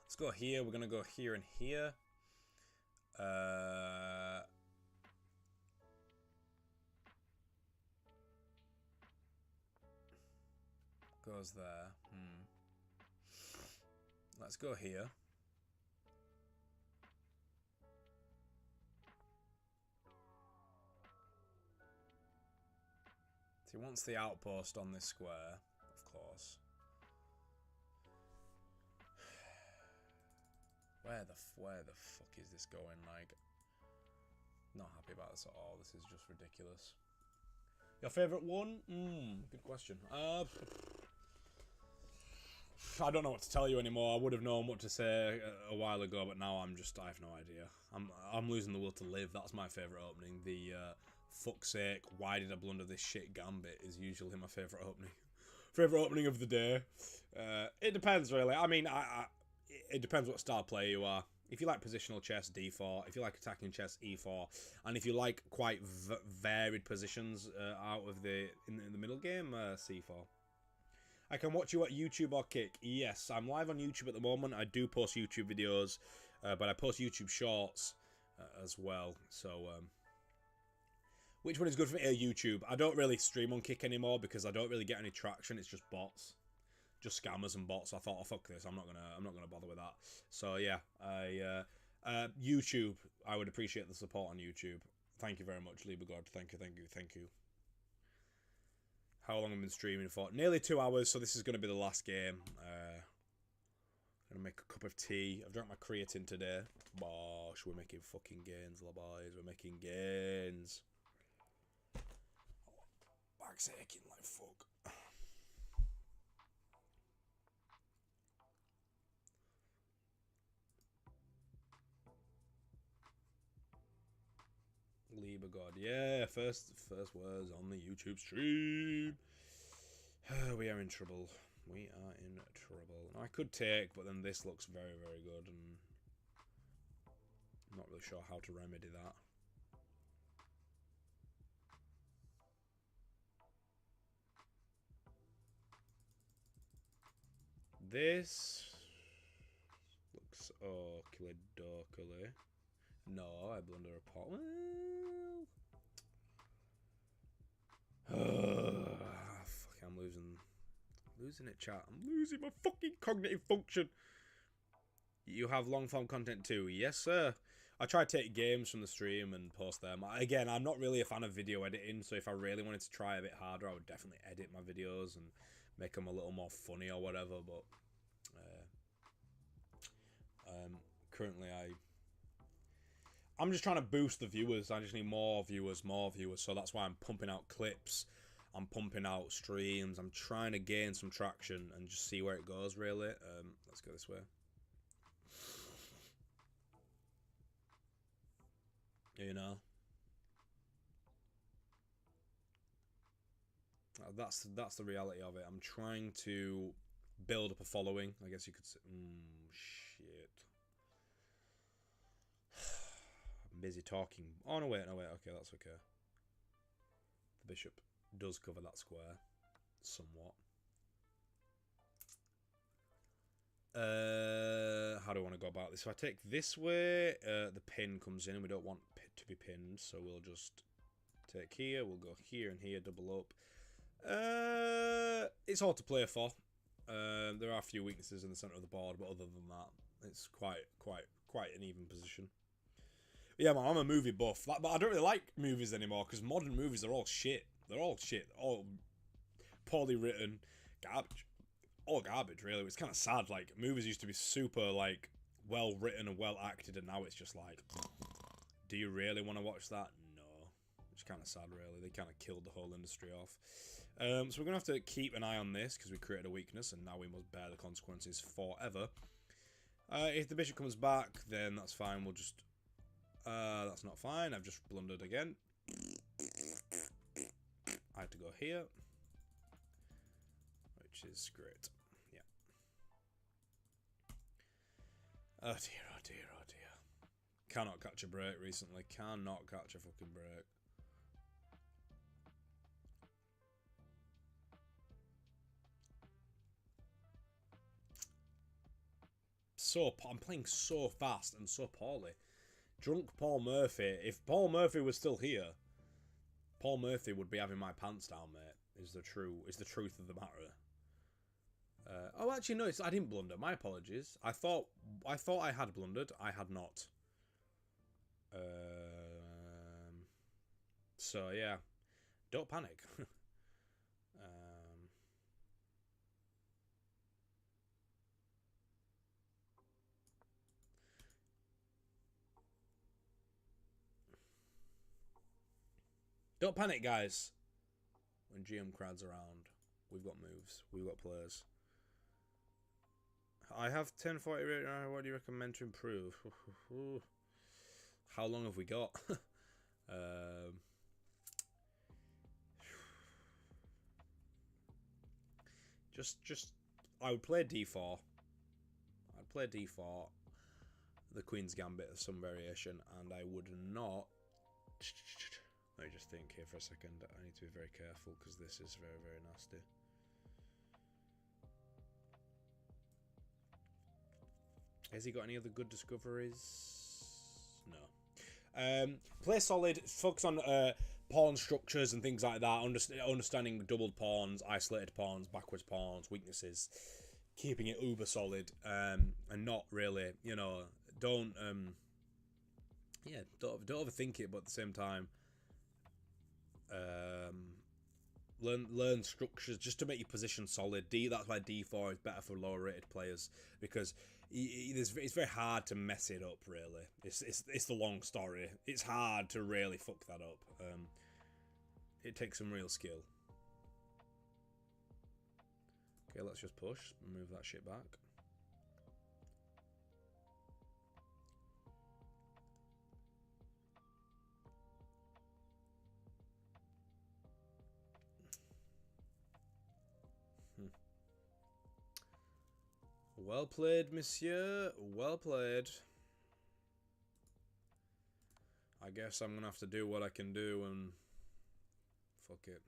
Let's go here. We're going to go here and here. Goes there. Let's go here. He wants the outpost on this square, of course. Where the fuck is this going? Like, not happy about this at all. This is just ridiculous. Your favourite one? Good question. I don't know what to tell you anymore. I would have known what to say a while ago, but now I have no idea. I'm losing the will to live. That's my favourite opening. The fuck's sake, why did I blunder this shit gambit is usually my favourite opening. Favourite opening of the day. It depends, really. I mean, it depends what style player you are. If you like positional chess, D4. If you like attacking chess, E4. And if you like quite varied positions out of in the middle game, C4. I can watch you at YouTube or Kick. Yes, I'm live on YouTube at the moment. I do post YouTube videos, but I post YouTube shorts as well. So, which one is good for me? YouTube. I don't really stream on Kick anymore because I don't really get any traction. It's just bots, just scammers and bots. I thought, oh fuck this, I'm not gonna bother with that. So yeah, YouTube. I would appreciate the support on YouTube. Thank you very much, lieber God. Thank you. How long have I been streaming for? Nearly 2 hours. So this is going to be the last game. Gonna make a cup of tea. I've drank my creatine today. Bosh, we're making fucking gains, la boys. We're making gains. Back's aching like fuck. Lieber God, yeah, first words on the YouTube stream. We are in trouble. We are in trouble. I could take, but then this looks very, very good, and I'm not really sure how to remedy that. This looks okie-dokie. No, I blunder a pot. Well, fuck, I'm losing it, chat. I'm losing my fucking cognitive function. You have long form content too? Yes, sir. I try to take games from the stream and post them. Again, I'm not really a fan of video editing, so if I really wanted to try a bit harder, I would definitely edit my videos and make them a little more funny or whatever, but currently I'm just trying to boost the viewers. I just need more viewers, so that's why I'm pumping out clips. I'm pumping out streams. I'm trying to gain some traction and just see where it goes, really. Let's go this way. You know? That's the reality of it. I'm trying to build up a following, I guess you could say. Shit. I'm busy talking. Oh, no, wait. Okay, that's okay. The bishop does cover that square somewhat. How do I want to go about this? If I take this way, the pin comes in, and we don't want it to be pinned, so we'll just take here. We'll go here and here, double up. It's all to play for. There are a few weaknesses in the center of the board, but other than that, it's quite an even position. But yeah, man, I'm a movie buff, but I don't really like movies anymore because modern movies are all shit. They're all shit, all poorly written, garbage. All garbage, really. It's kind of sad. Like, movies used to be super, like, well written and well acted, and now it's just like, do you really want to watch that? No. It's kind of sad, really. They kind of killed the whole industry off. So we're going to have to keep an eye on this because we created a weakness, and now we must bear the consequences forever. If the bishop comes back, then that's fine. We'll just... that's not fine. I've just blundered again. I had to go here. Which is great. Yeah. Oh dear, oh dear, oh dear. Cannot catch a break recently. Cannot catch a fucking break. I'm playing so fast and so poorly. Drunk Paul Murphy. If Paul Murphy was still here, Paul Murphy would be having my pants down, mate. Is the truth of the matter. Oh, actually, no. I didn't blunder. My apologies. I thought I had blundered. I had not. So yeah, don't panic. Don't panic, guys. When GM crowds around, we've got moves. We've got players. I have 1040 right now. What do you recommend to improve? How long have we got? Just I would play d4. I'd play d4, the Queen's Gambit of some variation, and I would not. Let me just think here for a second. I need to be very careful because this is very, very nasty. Has he got any other good discoveries? No. Play solid. Focus on pawn structures and things like that. Understanding doubled pawns, isolated pawns, backwards pawns, weaknesses. Keeping it uber solid. And not really, you know, don't overthink it, but at the same time, learn structures just to make your position solid. That's why D4 is better for lower rated players, because it's very hard to mess it up. Really, it's the long story. It's hard to really fuck that up. It takes some real skill. Okay, let's just push, move that shit back. Well played, monsieur. Well played. I guess I'm gonna have to do what I can do and fuck it.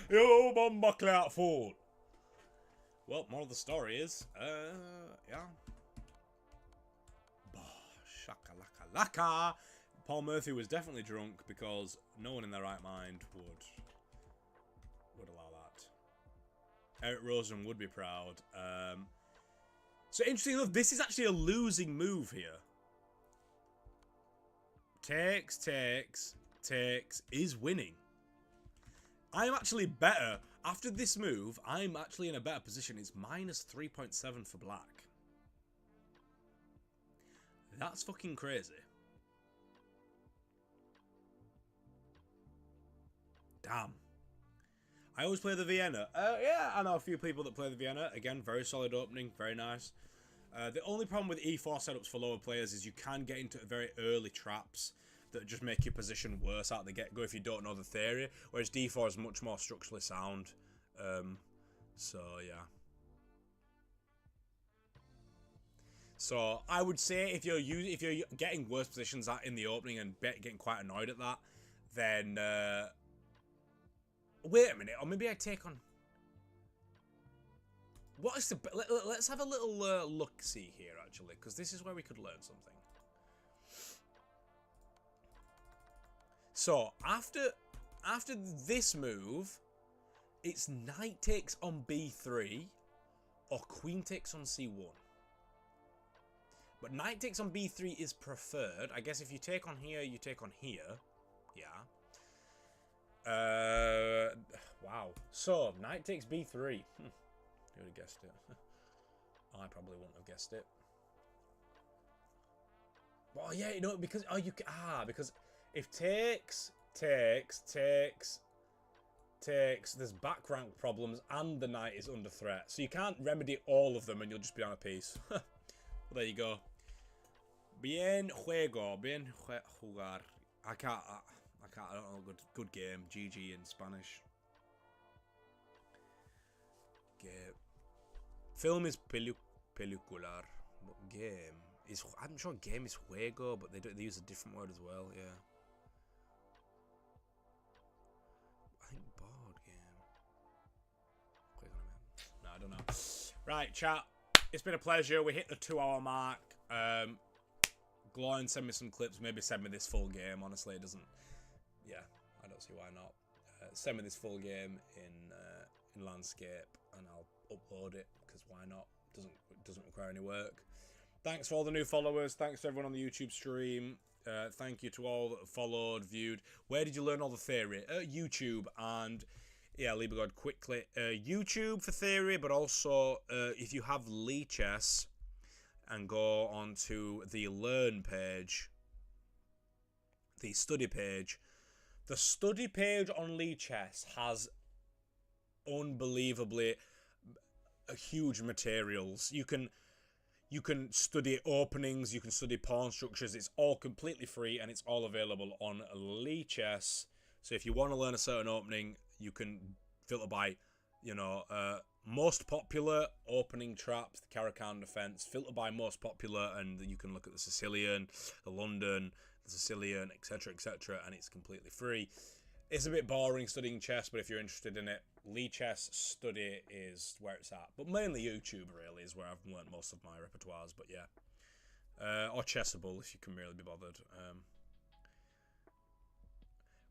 Yo, bomba clout fool. Well, more of the story is, yeah. Shaka laka laka. Paul Murphy was definitely drunk because no one in their right mind would allow that. Eric Rosen would be proud. So interesting enough, this is actually a losing move here. Takes is winning. I'm actually better. After this move, I'm actually in a better position. It's minus 3.7 for black. That's fucking crazy. Damn. I always play the Vienna. Yeah, I know a few people that play the Vienna. Again, very solid opening. Very nice. The only problem with E4 setups for lower players is you can get into very early traps that just make your position worse out the get-go if you don't know the theory, whereas D4 is much more structurally sound. So yeah. So I would say if you're getting worse positions in the opening and getting quite annoyed at that, then wait a minute, or maybe I take on. What is the? Let's have a little look see here actually, because this is where we could learn something. So after this move, it's knight takes on b3 or queen takes on c1. But knight takes on b3 is preferred. I guess if you take on here, you take on here. Yeah. Wow. So knight takes b3. Who would have guessed it? I probably wouldn't have guessed it. Oh yeah, you know, because because if takes, there's back rank problems and the knight is under threat. So you can't remedy all of them and you'll just be on a piece. Well, there you go. Bien juego, bien jugar. I don't know, good game. GG in Spanish. Film is pelicular. But game is, I'm sure game is juego, but they use a different word as well, yeah. I think board game. No, I don't know. Right, chat. It's been a pleasure. We hit the 2-hour mark. Go on, send me some clips. Maybe send me this full game. Honestly, it doesn't. Yeah, I don't see why not. Send me this full game in landscape, and I'll upload it. Because why not? It doesn't require any work. Thanks for all the new followers. Thanks to everyone on the YouTube stream. Thank you to all that followed, viewed. Where did you learn all the theory? YouTube and yeah, Liebergod quickly. YouTube for theory, but also if you have Lichess and go onto the learn page, the study page. The study page on Lichess has unbelievably huge materials. You can study openings, you can study pawn structures. It's all completely free and it's all available on Lichess. So if you want to learn a certain opening, you can filter by, most popular opening traps, the Caro-Kann defense, filter by most popular, and you can look at the Sicilian, the London, the Sicilian, etc., etc., and it's completely free. It's a bit boring studying chess, but if you're interested in it, Lichess study is where it's at. But mainly YouTube really is where I've learned most of my repertoires. But yeah, or Chessable if you can really be bothered.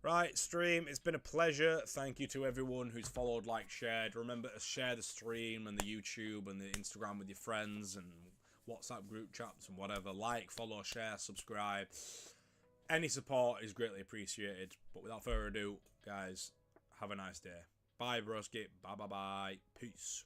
Right, stream, it's been a pleasure. Thank you to everyone who's followed, liked, shared. Remember to share the stream and the YouTube and the Instagram with your friends and WhatsApp group chats and whatever. Like, follow, share, subscribe. Any support is greatly appreciated. But without further ado, guys, have a nice day. Bye, broski. Bye, bye, bye. Peace.